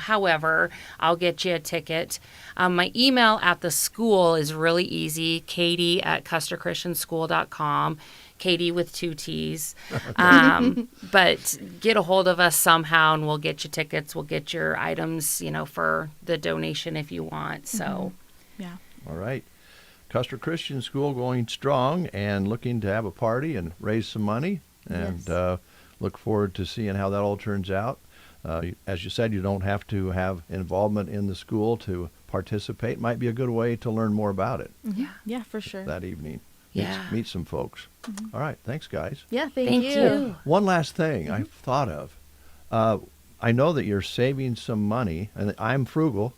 however, I'll get you a ticket. My email at the school is really easy, katie@custerchristianschool.com. Katie with 2 T's. But get a hold of us somehow, and we'll get you tickets. We'll get your items, for the donation if you want. So, yeah. All right. Custer Christian School going strong and looking to have a party and raise some money. And look forward to seeing how that all turns out. As you said, you don't have to have involvement in the school to participate. Might be a good way to learn more about it. Yeah, for sure. That evening. Yeah. Meet some folks. All right. Thanks, guys. Yeah, thank you. One last thing I've thought of. I know that you're saving some money, and I'm frugal.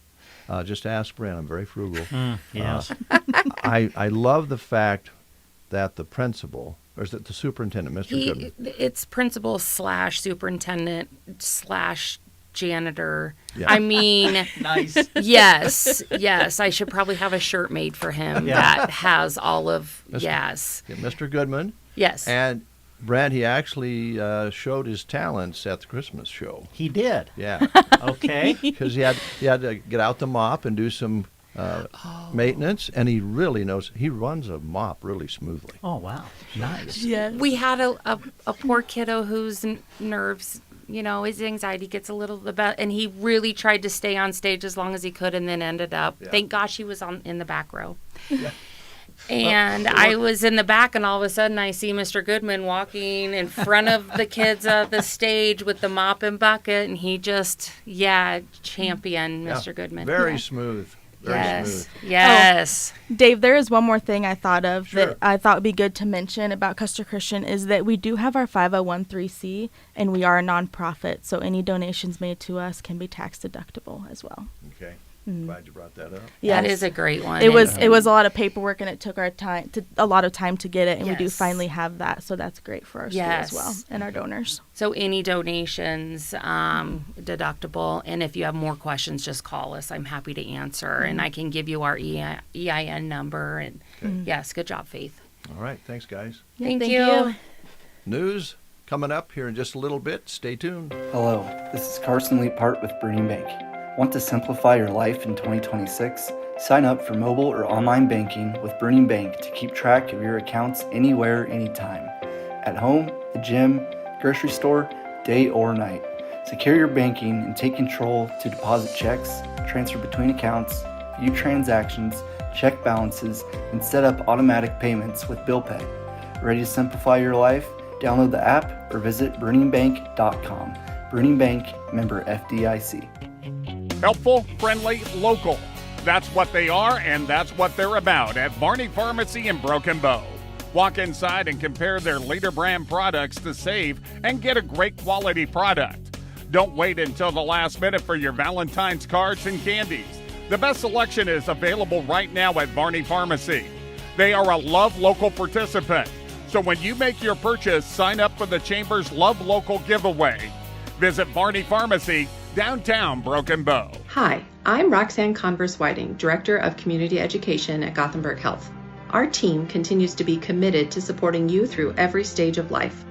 Just ask Brent. I'm very frugal. Yes. I love the fact that the principal, or is it the superintendent, Mr. Goodman? It's principal / superintendent / janitor. Yeah. I mean, nice. Yes. I should probably have a shirt made for him that has all of Mr. Goodman. Yes. And Brad, he actually showed his talents at the Christmas show. He did. Yeah. Okay. Because he had to get out the mop and do some maintenance, and he really knows. He runs a mop really smoothly. Oh wow, nice. Yes. We had a poor kiddo whose nerves, his anxiety gets a little bit, and he really tried to stay on stage as long as he could, and then ended up. Yeah. Thank gosh he was in the back row. Yeah. And I was in the back, and all of a sudden I see Mr. Goodman walking in front of the kids of the stage with the mop and bucket, and he just, champion Mr. Goodman. Very smooth. Very smooth. Yes. Oh, Dave, there is one more thing I thought of Sure. that I thought would be good to mention about Custer Christian is that we do have our 501(c), and we are a nonprofit, so any donations made to us can be tax deductible as well. Okay. Glad you brought that up. Yes. That is a great one. It was a lot of paperwork, and it took a lot of time to get it, and we do Yes. finally have that, so that's great for our school as well and our donors. So any donations, deductible, and if you have more questions, just call us. I'm happy to answer, and I can give you our EIN number. And yes, good job, Faith. All right, thanks, guys. Thank you. News coming up here in just a little bit. Stay tuned. Hello, this is Carson Leapart with Burning Bank. Want to simplify your life in 2026? Sign up for mobile or online banking with Burning Bank to keep track of your accounts anywhere, anytime. At home, the gym, grocery store, day or night. Secure your banking and take control to deposit checks, transfer between accounts, view transactions, check balances, and set up automatic payments with Bill Pay. Ready to simplify your life? Download the app or visit burningbank.com. Burning Bank, member FDIC. Helpful, friendly, local. That's what they are, and that's what they're about at Barney Pharmacy in Broken Bow. Walk inside and compare their leader brand products to save and get a great quality product. Don't wait until the last minute for your Valentine's cards and candies. The best selection is available right now at Barney Pharmacy. They are a Love Local participant. So when you make your purchase, sign up for the Chamber's Love Local giveaway. Visit Barney Pharmacy, downtown Broken Bow. Hi, I'm Roxanne Converse-Whiting, Director of Community Education at Gothenburg Health. Our team continues to be committed to supporting you through every stage of life.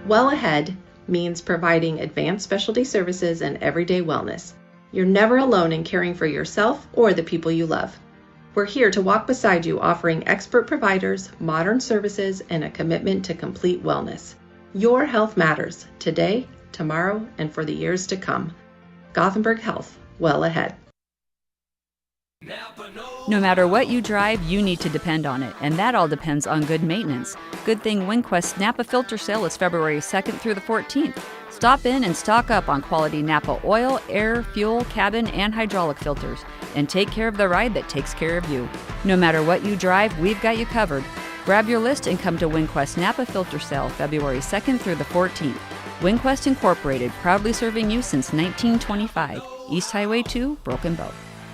Well Ahead means providing advanced specialty services and everyday wellness. You're never alone in caring for yourself or the people you love. We're here to walk beside you, offering expert providers, modern services, and a commitment to complete wellness. Your health matters today, tomorrow, and for the years to come. Gothenburg Health, well ahead. No matter what you drive, you need to depend on it, and that all depends on good maintenance. Good thing WinQuest Napa Filter Sale is February 2nd through the 14th. Stop in and stock up on quality Napa oil, air, fuel, cabin, and hydraulic filters, and take care of the ride that takes care of you. No matter what you drive, we've got you covered. Grab your list and come to WinQuest Napa Filter Sale February 2nd through the 14th. WinQuest Incorporated, proudly serving you since 1925. East Highway 2, Broken Bow.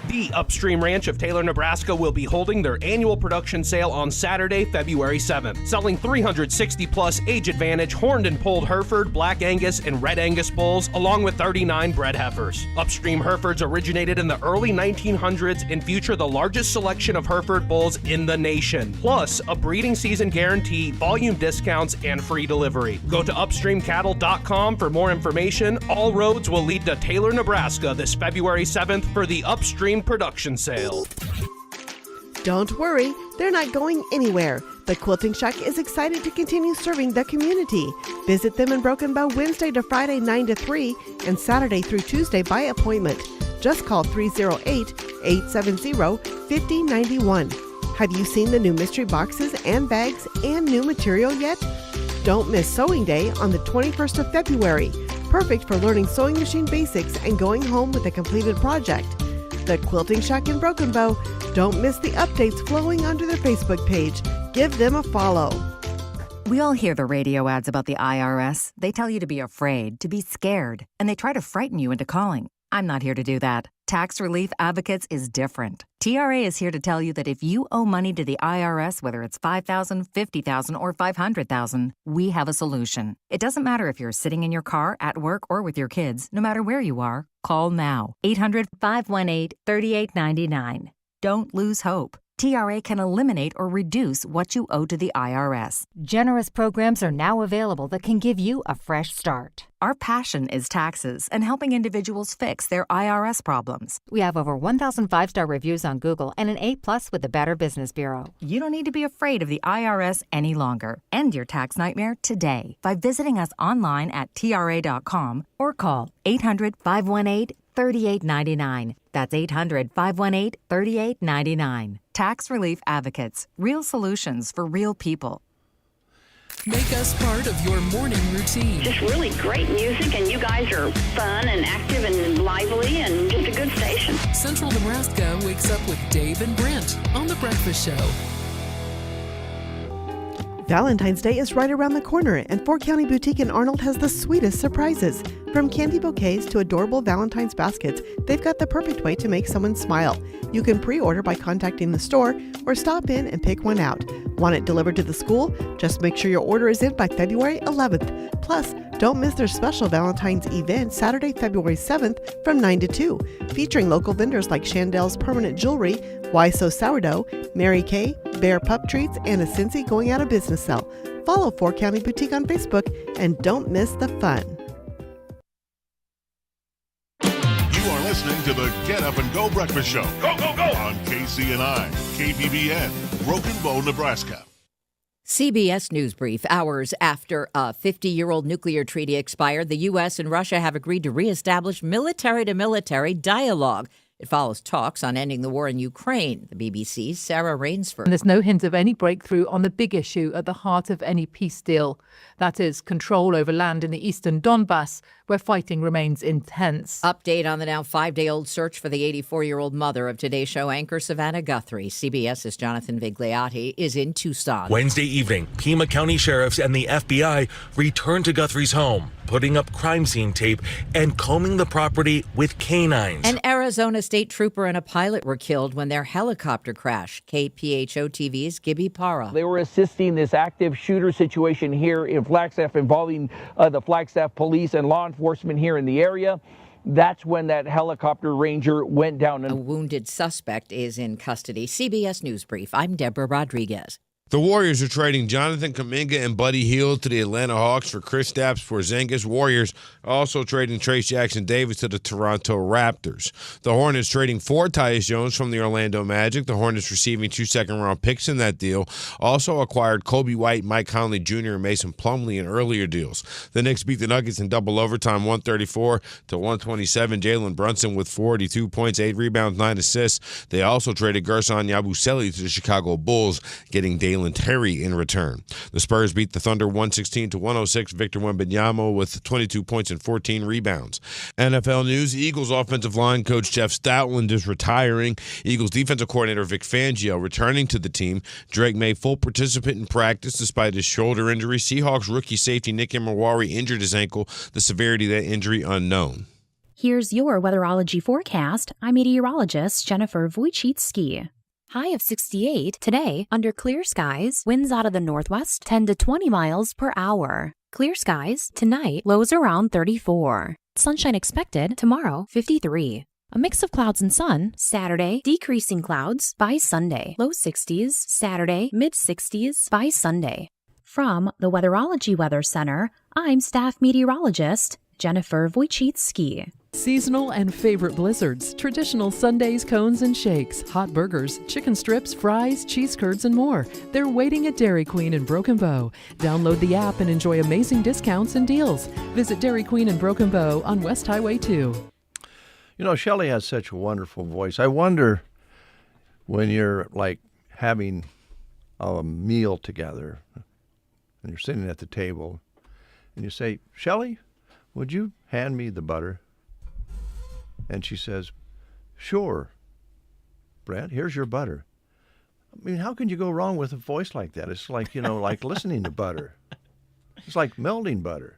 The Upstream Ranch of Taylor, Nebraska will be holding their annual production sale on Saturday, February 7th, selling 360-plus age advantage horned and polled Hereford, Black Angus, and Red Angus bulls, along with 39 bred heifers. Upstream Herefords originated in the early 1900s and feature the largest selection of Hereford bulls in the nation, plus a breeding season guarantee, volume discounts, and free delivery. Go to upstreamcattle.com for more information. All roads will lead to Taylor, Nebraska this February 7th for the Upstream production sale. Don't worry, they're not going anywhere. The Quilting Shack is excited to continue serving the community. Visit them in Broken Bow Wednesday to Friday 9 to 3 and Saturday through Tuesday by appointment. Just call 308-870-5091. Have you seen the new mystery boxes and bags and new material yet? Don't miss Sewing Day on the 21st of February. Perfect for learning sewing machine basics and going home with a completed project. The Quilting Shack in Broken Bow. Don't miss the updates flowing onto their Facebook page. Give them a follow. We all hear the radio ads about the IRS. They tell you to be afraid, to be scared, and they try to frighten you into calling. I'm not here to do that. Tax Relief Advocates is different. TRA is here to tell you that if you owe money to the IRS, whether it's $5,000, $50,000, or $500,000, we have a solution. It doesn't matter if you're sitting in your car, at work, or with your kids. No matter where you are, call now. 800-518-3899. Don't lose hope. TRA can eliminate or reduce what you owe to the IRS. Generous programs are now available that can give you a fresh start. Our passion is taxes and helping individuals fix their IRS problems. We have over 1,000 5-star reviews on Google and an A+ with the Better Business Bureau. You don't need to be afraid of the IRS any longer. End your tax nightmare today by visiting us online at TRA.com or call 800-518-3899. That's 800-518-3899. Tax Relief Advocates. Real solutions for real people. Make us part of your morning routine. Just really great music, and you guys are fun and active and lively and just a good station. Central Nebraska wakes up with Dave and Brent on The Breakfast Show. Valentine's Day is right around the corner, and 4 County Boutique in Arnold has the sweetest surprises. From candy bouquets to adorable Valentine's baskets, they've got the perfect way to make someone smile. You can pre-order by contacting the store or stop in and pick one out. Want it delivered to the school? Just make sure your order is in by February 11th. Plus, don't miss their special Valentine's event Saturday, February 7th from 9 to 2, featuring local vendors like Chandel's Permanent Jewelry, Why So Sourdough, Mary Kay, Bear Pup Treats, and a Cincy going out of business sale. Follow 4 County Boutique on Facebook and don't miss the fun. You are listening to the Get Up and Go Breakfast Show. Go, go, go! On KCNI, KBBN, Broken Bow, Nebraska. CBS News Brief. Hours after a 50-year-old nuclear treaty expired, the U.S. and Russia have agreed to reestablish military-to-military dialogue. It follows talks on ending the war in Ukraine. The BBC's Sarah Rainsford. And there's no hint of any breakthrough on the big issue at the heart of any peace deal. That is control over land in the eastern Donbass, where fighting remains intense. Update on the now 5-day-old search for the 84-year-old mother of Today Show anchor Savannah Guthrie. CBS's Jonathan Vigliotti is in Tucson. Wednesday evening, Pima County sheriffs and the FBI returned to Guthrie's home, putting up crime scene tape and combing the property with canines. An Arizona state trooper and a pilot were killed when their helicopter crashed. KPHO TV's Gibby Parra. They were assisting this active shooter situation here in Flagstaff involving the Flagstaff police and law enforcement here in the area. That's when that helicopter Ranger went down. A wounded suspect is in custody. CBS News Brief. I'm Deborah Rodriguez. The Warriors are trading Jonathan Kuminga and Buddy Hield to the Atlanta Hawks for Kristaps Porzingis. Warriors also trading Trayce Jackson-Davis to the Toronto Raptors. The Hornets trading for Tyus Jones from the Orlando Magic. The Hornets receiving 2 second-round picks in that deal. Also acquired Kobe White, Mike Conley Jr., and Mason Plumlee in earlier deals. The Knicks beat the Nuggets in double overtime, 134-127. Jalen Brunson with 42 points, 8 rebounds, 9 assists. They also traded Gerson Yabusele to the Chicago Bulls, getting Dalen Terry in return. The Spurs beat the Thunder 116-106. Victor Wembanyama with 22 points and 14 rebounds. NFL news: Eagles offensive line coach Jeff Stoutland is retiring. Eagles defensive coordinator Vic Fangio returning to the team. Drake May full participant in practice despite his shoulder injury. Seahawks rookie safety Nick Imawari injured his ankle. The severity of that injury unknown. Here's your weatherology forecast. I'm meteorologist Jennifer Wojcicki. High of 68 today, under clear skies, winds out of the northwest 10 to 20 miles per hour. Clear skies tonight, lows around 34. Sunshine expected tomorrow, 53. A mix of clouds and sun Saturday, decreasing clouds by Sunday, low 60s. Saturday, mid 60s by Sunday. From the Weatherology Weather Center, I'm staff meteorologist Jennifer Wojcicki. Seasonal and favorite blizzards, traditional sundaes, cones, and shakes, hot burgers, chicken strips, fries, cheese curds, and more. They're waiting at Dairy Queen in Broken Bow. Download the app and enjoy amazing discounts and deals. Visit Dairy Queen in Broken Bow on West Highway 2. You know, Shelley has such a wonderful voice. I wonder when you're like having a meal together and you're sitting at the table and you say, Shelley, would you hand me the butter? And she says, sure, Brent, here's your butter. I mean, how can you go wrong with a voice like that? It's like, like listening to butter. It's like melding butter.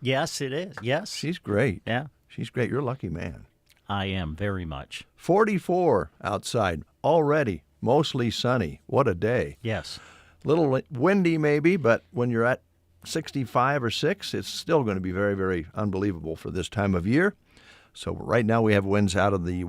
Yes, it is. Yes. She's great. Yeah. She's great. You're a lucky man. I am very much. 44 outside already, mostly sunny. What a day. Yes. Little windy maybe, but when you're at 65 or 6, it's still going to be very, very unbelievable for this time of year. So right now we have winds out of the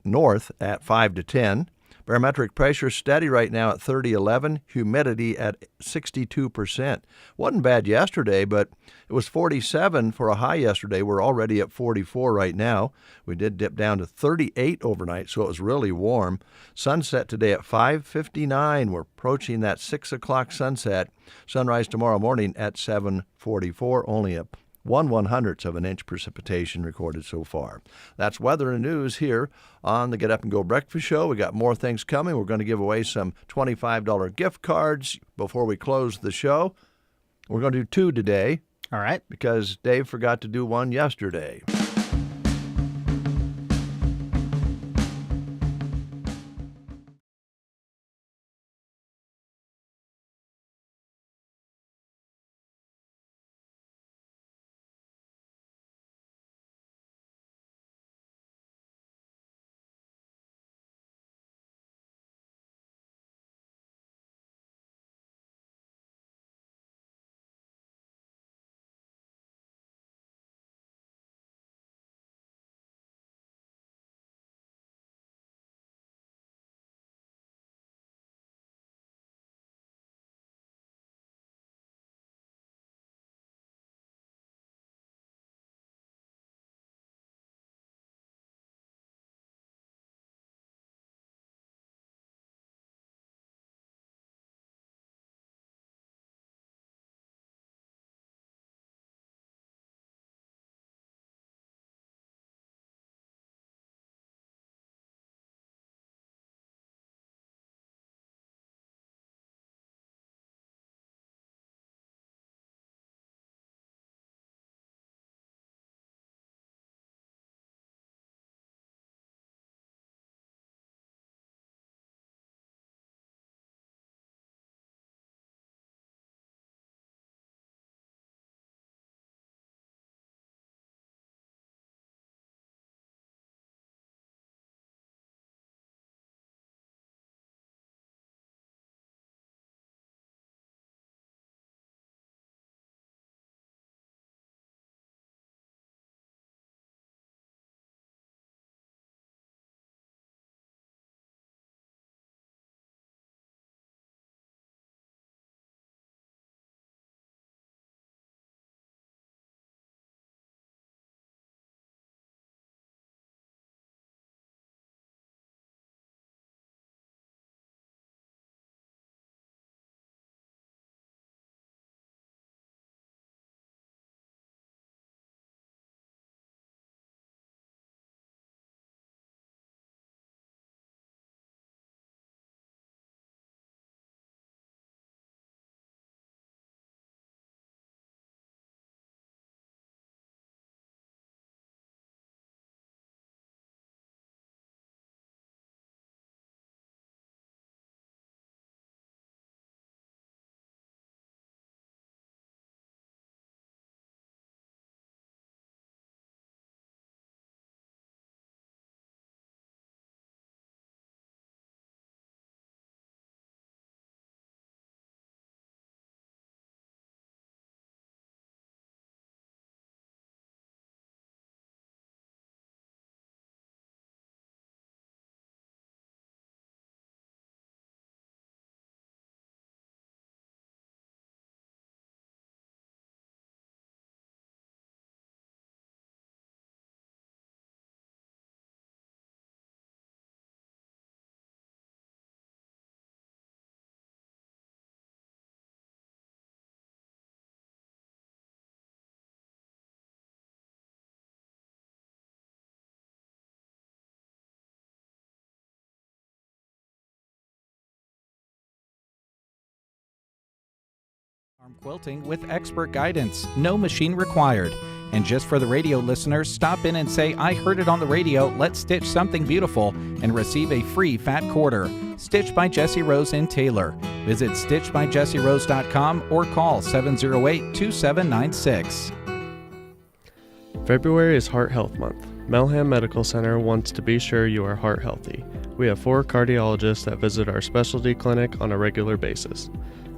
north at 5 to 10. Barometric pressure steady right now at 30.11. Humidity at 62%. Wasn't bad yesterday, but it was 47 for a high yesterday. We're already at 44 right now. We did dip down to 38 overnight, so it was really warm. Sunset today at 5:59. We're approaching that 6 o'clock sunset. Sunrise tomorrow morning at 7:44. Only a 1/100th of an inch precipitation recorded so far. That's weather and news here on the Get Up and Go Breakfast Show. We got more things coming. We're going to give away some $25 gift cards before we close the show. We're going to do 2 today. All right. Because Dave forgot to do 1 yesterday. Quilting with expert guidance, no machine required. And just for the radio listeners, stop in and say, I heard it on the radio, let's stitch something beautiful, and receive a free fat quarter. Stitched by Jessie Rose in Taylor. Visit stitchedbyjessierose.com or call 708-2796. February is Heart Health Month. Melham Medical Center wants to be sure you are heart healthy. We have 4 cardiologists that visit our specialty clinic on a regular basis.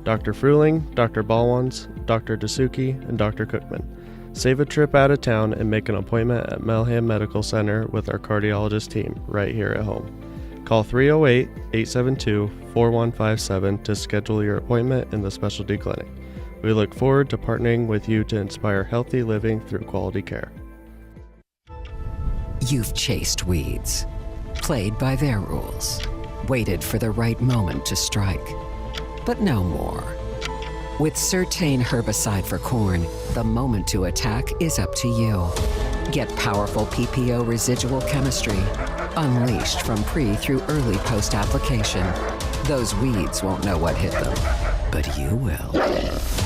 Dr. Fruling, Dr. Balwans, Dr. Dasuki, and Dr. Cookman. Save a trip out of town and make an appointment at Melham Medical Center with our cardiologist team right here at home. Call 308-872-4157 to schedule your appointment in the specialty clinic. We look forward to partnering with you to inspire healthy living through quality care. You've chased weeds, played by their rules, waited for the right moment to strike. But no more. With Certain herbicide for corn, the moment to attack is up to you. Get powerful PPO residual chemistry, unleashed from pre through early post-application. Those weeds won't know what hit them, but you will.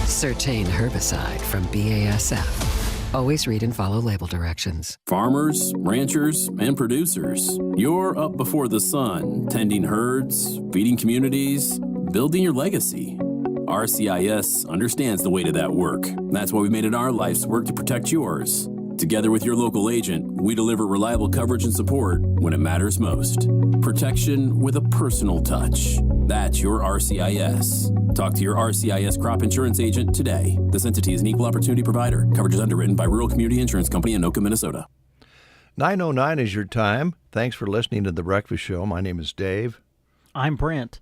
Certain herbicide from BASF. Always read and follow label directions. Farmers, ranchers, and producers, you're up before the sun, tending herds, feeding communities, building your legacy. RCIS understands the weight of that work. That's why we made it our life's work to protect yours. Together with your local agent, we deliver reliable coverage and support when it matters most. Protection with a personal touch. That's your RCIS. Talk to your RCIS crop insurance agent today. This entity is an equal opportunity provider. Coverage is underwritten by Rural Community Insurance Company in Anoka, Minnesota. 9:09 is your time. Thanks for listening to The Breakfast Show. My name is Dave. I'm Brent.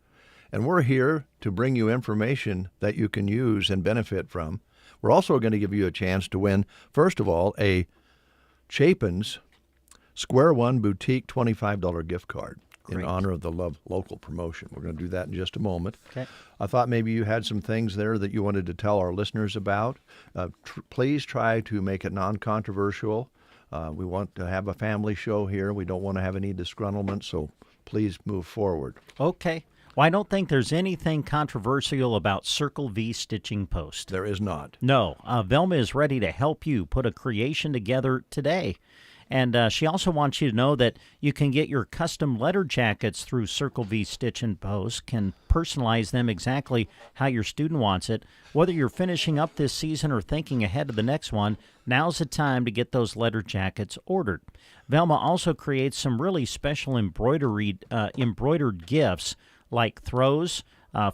And we're here to bring you information that you can use and benefit from. We're also going to give you a chance to win, first of all, a Chapin's Square One Boutique $25 gift card. Great. In honor of the Love Local promotion. We're going to do that in just a moment. Okay. I thought maybe you had some things there that you wanted to tell our listeners about. Please try to make it non-controversial. We want to have a family show here. We don't want to have any disgruntlement, so please move forward. Okay. Well, I don't think there's anything controversial about Circle V Stitching Post. There is not. No. Velma is ready to help you put a creation together today. And she also wants you to know that you can get your custom letter jackets through Circle V Stitch and Post, can personalize them exactly how your student wants it. Whether you're finishing up this season or thinking ahead of the next one, now's the time to get those letter jackets ordered. Velma also creates some really special embroidered gifts like throws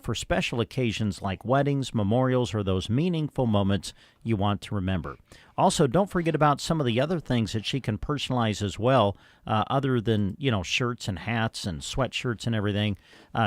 for special occasions like weddings, memorials, or those meaningful moments you want to remember. Also, don't forget about some of the other things that she can personalize as well, other than, shirts and hats and sweatshirts and everything.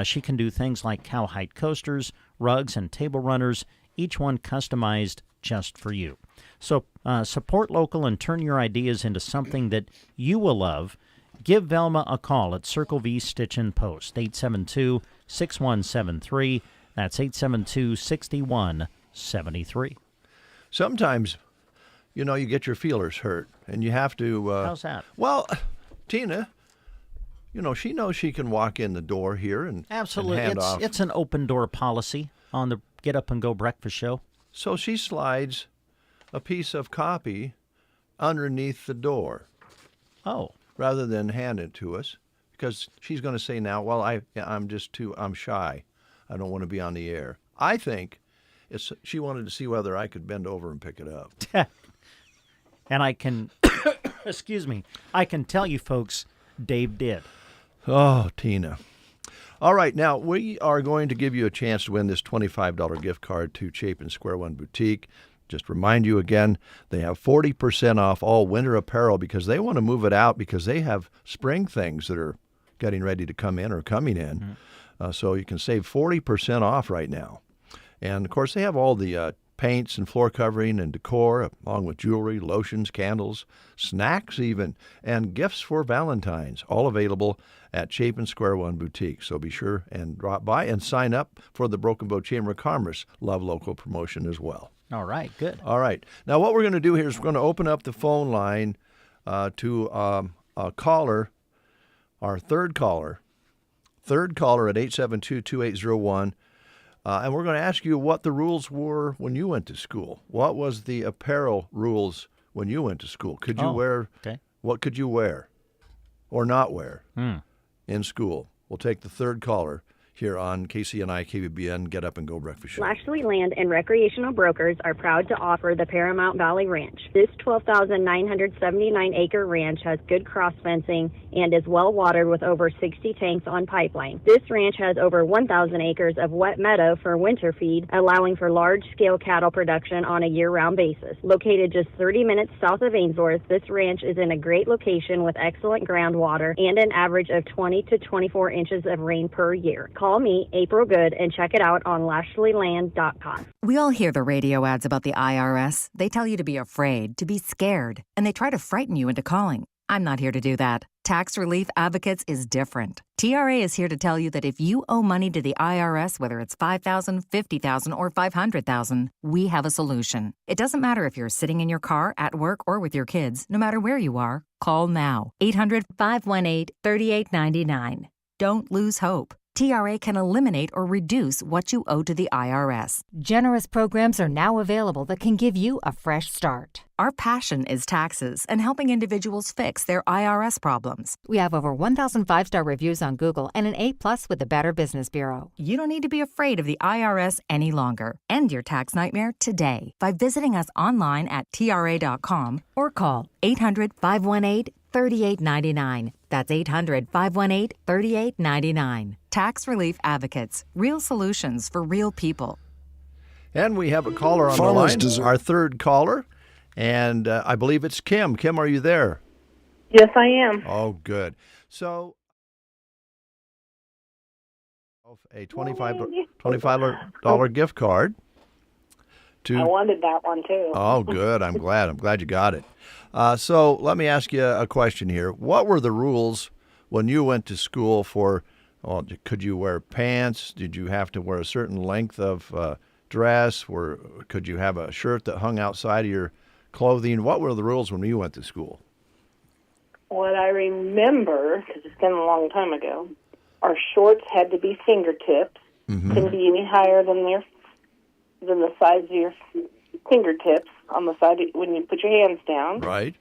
She can do things like cowhide coasters, rugs, and table runners, each one customized just for you. So support local and turn your ideas into something that you will love. Give Velma a call at Circle V Stitch and Post, 872-6173. That's 872-6173. Sometimes, you get your feelers hurt, and you have to... How's that? Well, Tina, she knows she can walk in the door here and absolutely. And hand off. It's an open-door policy on the Get Up and Go Breakfast Show. So she slides a piece of copy underneath the door. Oh. Rather than hand it to us, because she's going to say now, well, I'm shy. I don't want to be on the air. I think she wanted to see whether I could bend over and pick it up. And I can, I can tell you folks, Dave did. Oh, Tina. All right, now we are going to give you a chance to win this $25 gift card to Chapin Square One Boutique. Just remind you again, they have 40% off all winter apparel because they want to move it out because they have spring things that are getting ready to come in or coming in. Mm-hmm. So you can save 40% off right now. And, of course, they have all the paints and floor covering and decor, along with jewelry, lotions, candles, snacks even, and gifts for Valentine's, all available at Chapin Square One Boutique. So be sure and drop by and sign up for the Broken Bow Chamber of Commerce Love Local promotion as well. All right, good. All right. Now, what we're going to do here is we're going to open up the phone line to a caller, our third caller at 872-2801. And we're going to ask you what the rules were when you went to school. What was the apparel rules when you went to school? Could you wear? Okay. What could you wear or not wear in school? We'll take the third caller here on KCNI KBBN Get Up and Go Breakfast Show. Lashley Land and Recreational Brokers are proud to offer the Paramount Valley Ranch. This 12,979-acre ranch has good cross fencing and is well watered with over 60 tanks on pipeline. This ranch has over 1,000 acres of wet meadow for winter feed, allowing for large-scale cattle production on a year-round basis. Located just 30 minutes south of Ainsworth, this ranch is in a great location with excellent groundwater and an average of 20 to 24 inches of rain per year. Call me, April Good, and check it out on LashleyLand.com. We all hear the radio ads about the IRS. They tell you to be afraid, to be scared, and they try to frighten you into calling. I'm not here to do that. Tax Relief Advocates is different. TRA is here to tell you that if you owe money to the IRS, whether it's $5,000, $50,000, or $500,000, we have a solution. It doesn't matter if you're sitting in your car, at work, or with your kids. No matter where you are, call now. 800-518-3899. Don't lose hope. TRA can eliminate or reduce what you owe to the IRS. Generous programs are now available that can give you a fresh start. Our passion is taxes and helping individuals fix their IRS problems. We have over 1,000 five-star reviews on Google and an A+ with the Better Business Bureau. You don't need to be afraid of the IRS any longer. End your tax nightmare today by visiting us online at TRA.com or call 800-518-3899. That's 800-518-3899. Tax Relief Advocates. Real solutions for real people. And we have a caller on the line, our third caller, and I believe it's Kim. Kim, are you there? Yes, I am. Oh, good. So, a $25 gift card. I wanted that one, too. Oh, good. I'm glad you got it. So let me ask you a question here. What were the rules when you went to school for, could you wear pants? Did you have to wear a certain length of dress? Could you have a shirt that hung outside of your clothing? What were the rules when you went to school? What I remember, because it's been a long time ago, our shorts had to be fingertips. Couldn't be any higher than the size of your fingertips on the side when you put your hands down. Right.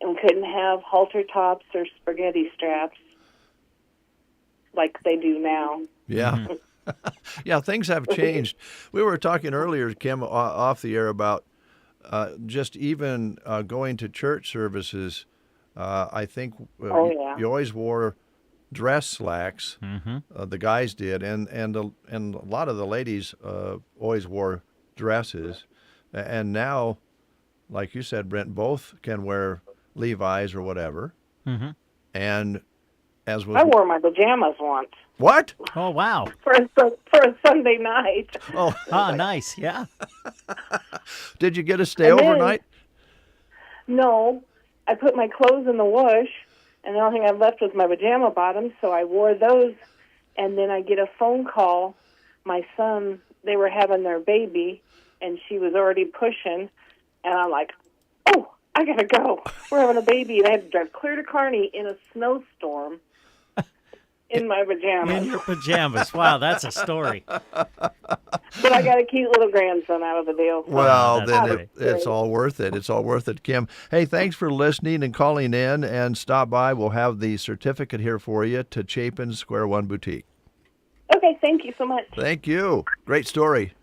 And couldn't have halter tops or spaghetti straps like they do now. Yeah. Yeah, things have changed. We were talking earlier, Kim, off the air about just even going to church services. I think you always wore dress slacks. The guys did, and a lot of the ladies always wore dresses. And now, like you said, Brent, both can wear Levi's or whatever. And as was, I wore my pajamas once. What? Oh, wow. For a Sunday night. Oh, nice. Yeah. Did you get to stay overnight? No. I put my clothes in the wash, and the only thing I left was my pajama bottoms, so I wore those. And then I get a phone call. My son, they were having their baby, and she was already pushing. And I'm like, oh, I got to go. We're having a baby. And I had to drive clear to Kearney in a snowstorm. In my pajamas. In your pajamas. Wow, that's a story. But I got a cute little grandson out of the deal. Well, then it's all worth it. It's all worth it, Kim. Hey, thanks for listening and calling in, and stop by. We'll have the certificate here for you to Chapin's Square One Boutique. Okay, thank you so much. Thank you. Great story.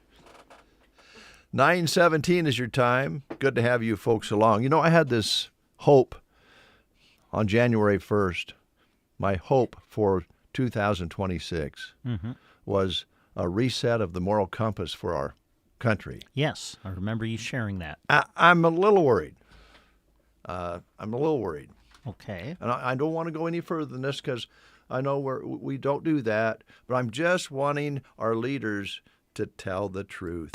9:17 is your time. Good to have you folks along. You know, I had this hope on January 1st. My hope for 2026 was a reset of the moral compass for our country. Yes, I remember you sharing that. I'm a little worried. Okay. And I don't want to go any further than this because I know we don't do that, but I'm just wanting our leaders to tell the truth.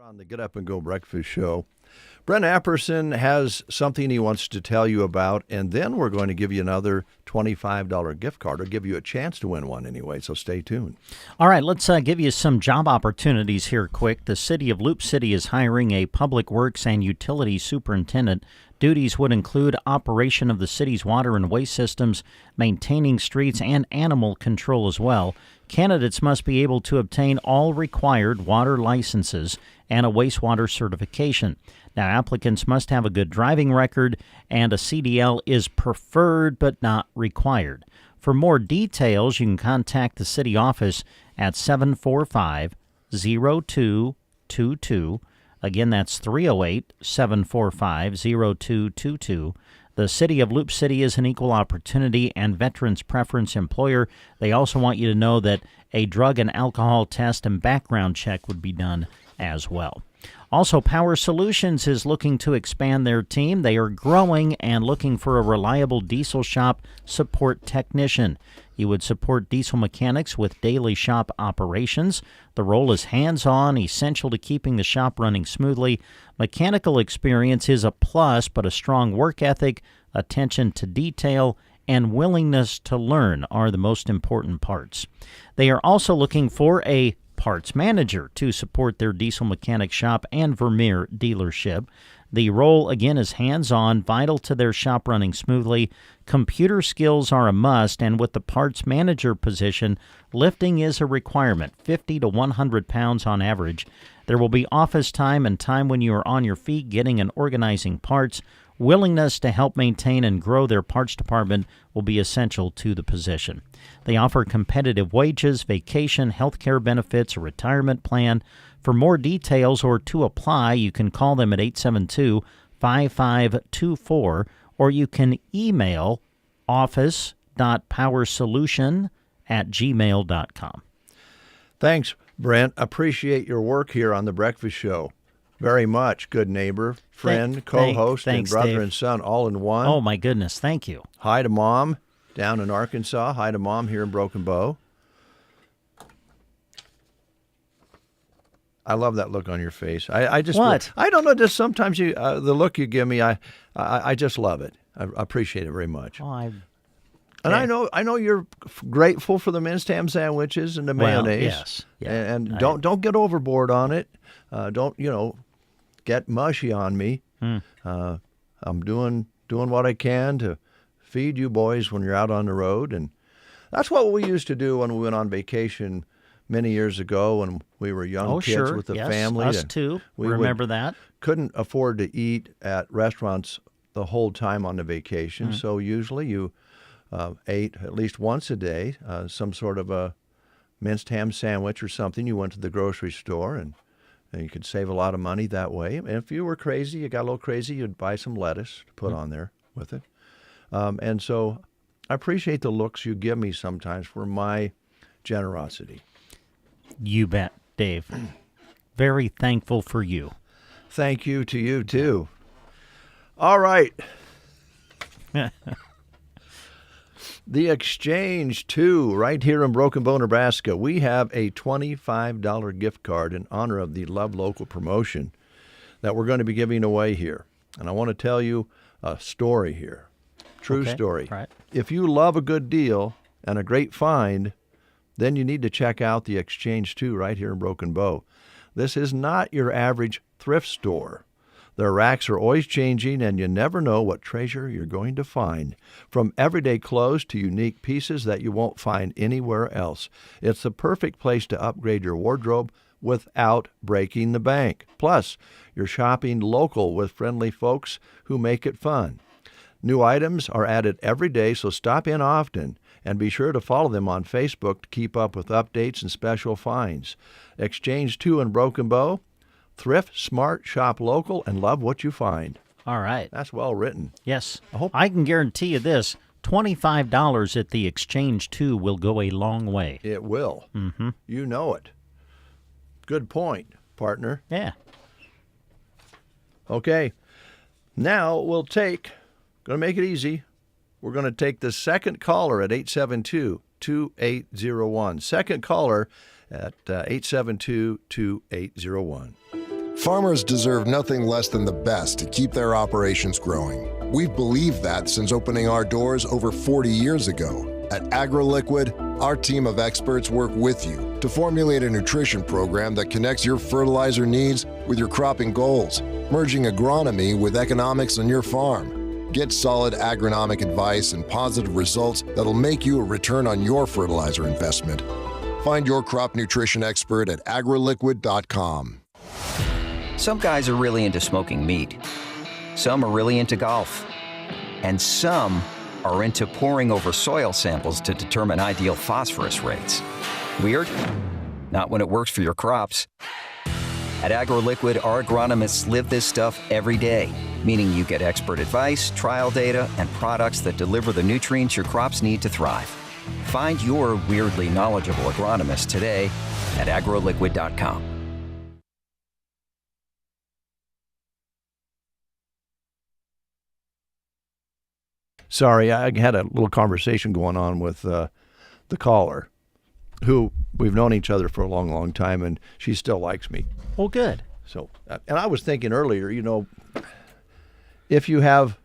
On the Get Up and Go Breakfast Show, Brent Apperson has something he wants to tell you about, and then we're going to give you another $25 gift card, or give you a chance to win one anyway, so stay tuned. All right, let's give you some job opportunities here quick. The city of Loop City is hiring a public works and utility superintendent. Duties would include operation of the city's water and waste systems, maintaining streets, and animal control as well. Candidates must be able to obtain all required water licenses and a wastewater certification. Now, applicants must have a good driving record, and a CDL is preferred but not required. For more details, you can contact the city office at 745-0222. Again, that's 308-745-0222. The City of Loop City is an equal opportunity and veterans preference employer. They also want you to know that a drug and alcohol test and background check would be done as well. Also, Power Solutions is looking to expand their team. They are growing and looking for a reliable diesel shop support technician. You would support diesel mechanics with daily shop operations. The role is hands-on, essential to keeping the shop running smoothly. Mechanical experience is a plus, but a strong work ethic, attention to detail, and willingness to learn are the most important parts. They are also looking for a parts manager to support their diesel mechanic shop and Vermeer dealership. The role, again, is hands-on, vital to their shop running smoothly. Computer skills are a must, and with the parts manager position, lifting is a requirement, 50 to 100 pounds on average. There will be office time and time when you are on your feet getting and organizing parts. Willingness to help maintain and grow their parts department will be essential to the position. They offer competitive wages, vacation, health care benefits, a retirement plan. For more details or to apply, you can call them at 872-5524, or you can email office.powersolution@gmail.com. Thanks, Brent. Appreciate your work here on The Breakfast Show. Very much. Good neighbor, friend, co-host, and brother Dave. And son all in one. Oh, my goodness. Thank you. Hi to Mom down in Arkansas. Hi to Mom here in Broken Bow. I love that look on your face. I just what? I don't know. Just sometimes you the look you give me, I just love it. I appreciate it very much. Oh, and I know you're grateful for the minced ham sandwiches and the mayonnaise. Yes. Yeah, and don't get overboard on it. Don't get mushy on me. I'm doing what I can to feed you boys when you're out on the road, and that's what we used to do when we went on vacation many years ago when we were young kids with the family. Us too. We remember that. Couldn't afford to eat at restaurants the whole time on the vacation, so usually you ate at least once a day some sort of a minced ham sandwich or something. You went to the grocery store and you could save a lot of money that way. And if you were crazy, you got a little crazy, you'd buy some lettuce to put on there with it. And so I appreciate the looks you give me sometimes for my generosity. You bet, Dave. Very thankful for you. Thank you to you, too. All right. The Exchange, too, right here in Broken Bow, Nebraska. We have a $25 gift card in honor of the Love Local promotion that we're going to be giving away here. And I want to tell you a story here. True story. Right. If you love a good deal and a great find, then you need to check out the Exchange, too, right here in Broken Bow. This is not your average thrift store. Their racks are always changing, and you never know what treasure you're going to find. From everyday clothes to unique pieces that you won't find anywhere else. It's the perfect place to upgrade your wardrobe without breaking the bank. Plus, you're shopping local with friendly folks who make it fun. New items are added every day, so stop in often. And be sure to follow them on Facebook to keep up with updates and special finds. Exchange 2 in Broken Bow. Thrift, smart, shop local, and love what you find. All right. That's well written. Yes. I can guarantee you this. $25 at the Exchange 2 will go a long way. It will. Mm-hmm. You know it. Good point, partner. Yeah. Okay. Now we'll going to make it easy. We're going to take the second caller at 872-2801. Second caller at 872-2801. Farmers deserve nothing less than the best to keep their operations growing. We've believed that since opening our doors over 40 years ago. At AgroLiquid, our team of experts work with you to formulate a nutrition program that connects your fertilizer needs with your cropping goals, merging agronomy with economics on your farm. Get solid agronomic advice and positive results that'll make you a return on your fertilizer investment. Find your crop nutrition expert at agroliquid.com. Some guys are really into smoking meat. Some are really into golf. And some are into poring over soil samples to determine ideal phosphorus rates. Weird? Not when it works for your crops. At AgroLiquid, our agronomists live this stuff every day, meaning you get expert advice, trial data, and products that deliver the nutrients your crops need to thrive. Find your weirdly knowledgeable agronomist today at agroliquid.com. Sorry, I had a little conversation going on with the caller, who we've known each other for a long, long time, and she still likes me. Well, good. So, and I was thinking earlier, if you have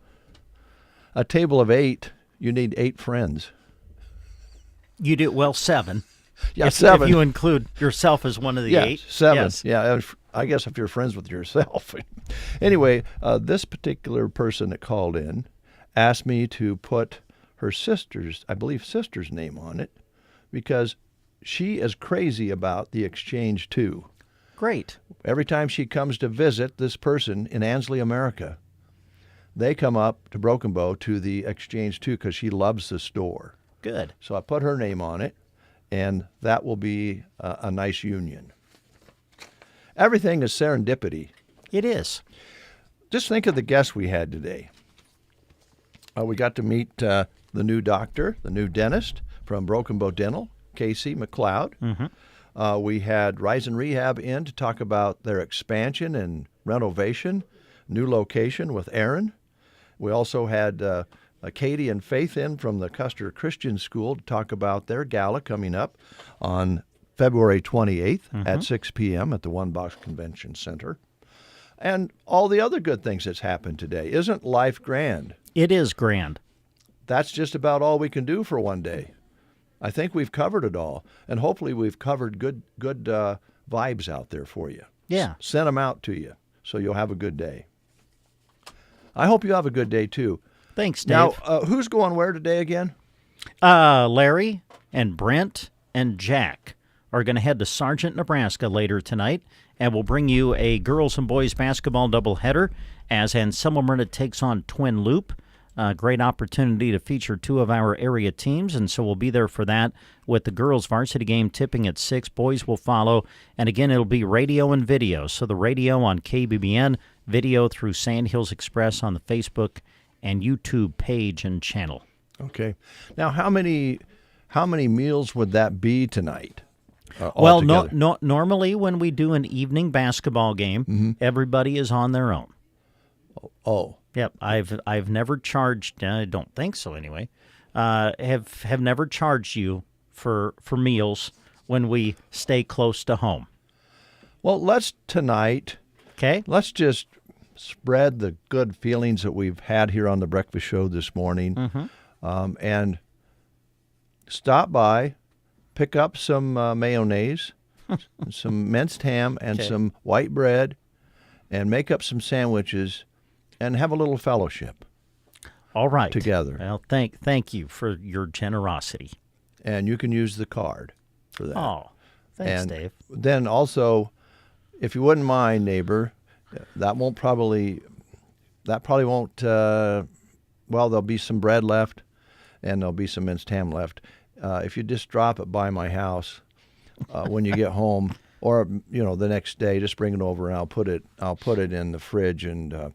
a table of 8, you need 8 friends. You do, well, 7. Yeah, if, 7. If you include yourself as one of the 8. 7. Yes. Yeah, I guess if you're friends with yourself. Anyway, this particular person that called in asked me to put her sister's name on it because she is crazy about the Exchange 2. Great. Every time she comes to visit this person in Ansley, America, they come up to Broken Bow to the Exchange 2 because she loves the store. Good. So I put her name on it, and that will be a nice union. Everything is serendipity. It is. Just think of the guests we had today. We got to meet the new doctor, the new dentist from Broken Bow Dental, Casey McLeod. Mm-hmm. We had Rise and Rehab in to talk about their expansion and renovation, new location with Aaron. We also had Katie and Faith in from the Custer Christian School to talk about their gala coming up on February 28th at 6 p.m. at the One Box Convention Center. And all the other good things that's happened today. Isn't life grand? It is grand. That's just about all we can do for one day. I think we've covered it all, and hopefully we've covered good vibes out there for you. Yeah. Send them out to you so you'll have a good day. I hope you have a good day, too. Thanks, Dave. Now, who's going where today again? Larry and Brent and Jack are going to head to Sargent, Nebraska later tonight, and we'll bring you a girls and boys basketball doubleheader as Anselmo Myrna takes on Twin Loop. Great opportunity to feature 2 of our area teams, and so we'll be there for that with the girls' varsity game tipping at 6. Boys will follow, and again, it'll be radio and video. So the radio on KBBN, video through Sandhills Express on the Facebook and YouTube page and channel. Okay. Now, how many meals would that be tonight? Well, normally when we do an evening basketball game, everybody is on their own. Oh. Yep, I've never charged. I don't think so anyway. Have never charged you for meals when we stay close to home. Well, let's tonight. Okay. Let's just spread the good feelings that we've had here on the breakfast show this morning, and stop by, pick up some mayonnaise, some minced ham, and some white bread, and make up some sandwiches. And have a little fellowship. All right. Together. Well, thank you for your generosity. And you can use the card for that. Oh, thanks, and Dave. Then also, if you wouldn't mind, neighbor, that probably won't. Well, there'll be some bread left, and there'll be some minced ham left. If you just drop it by my house when you get home, or the next day, just bring it over, and I'll put it in the fridge and.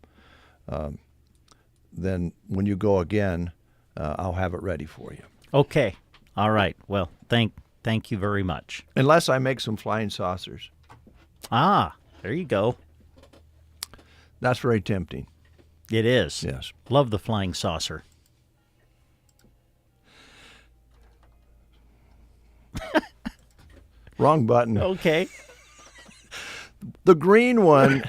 Then when you go again, I'll have it ready for you. Okay. All right. Well, thank you very much. Unless I make some flying saucers. Ah, there you go. That's very tempting. It is. Yes. Love the flying saucer. Wrong button. Okay. The green one,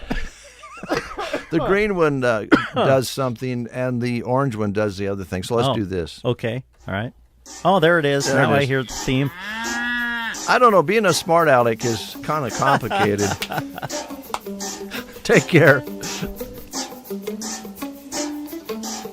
does something, and the orange one does the other thing. So let's do this. Okay. All right. Oh, there it is. There now it is. I hear the theme. I don't know. Being a smart aleck is kind of complicated. Take care.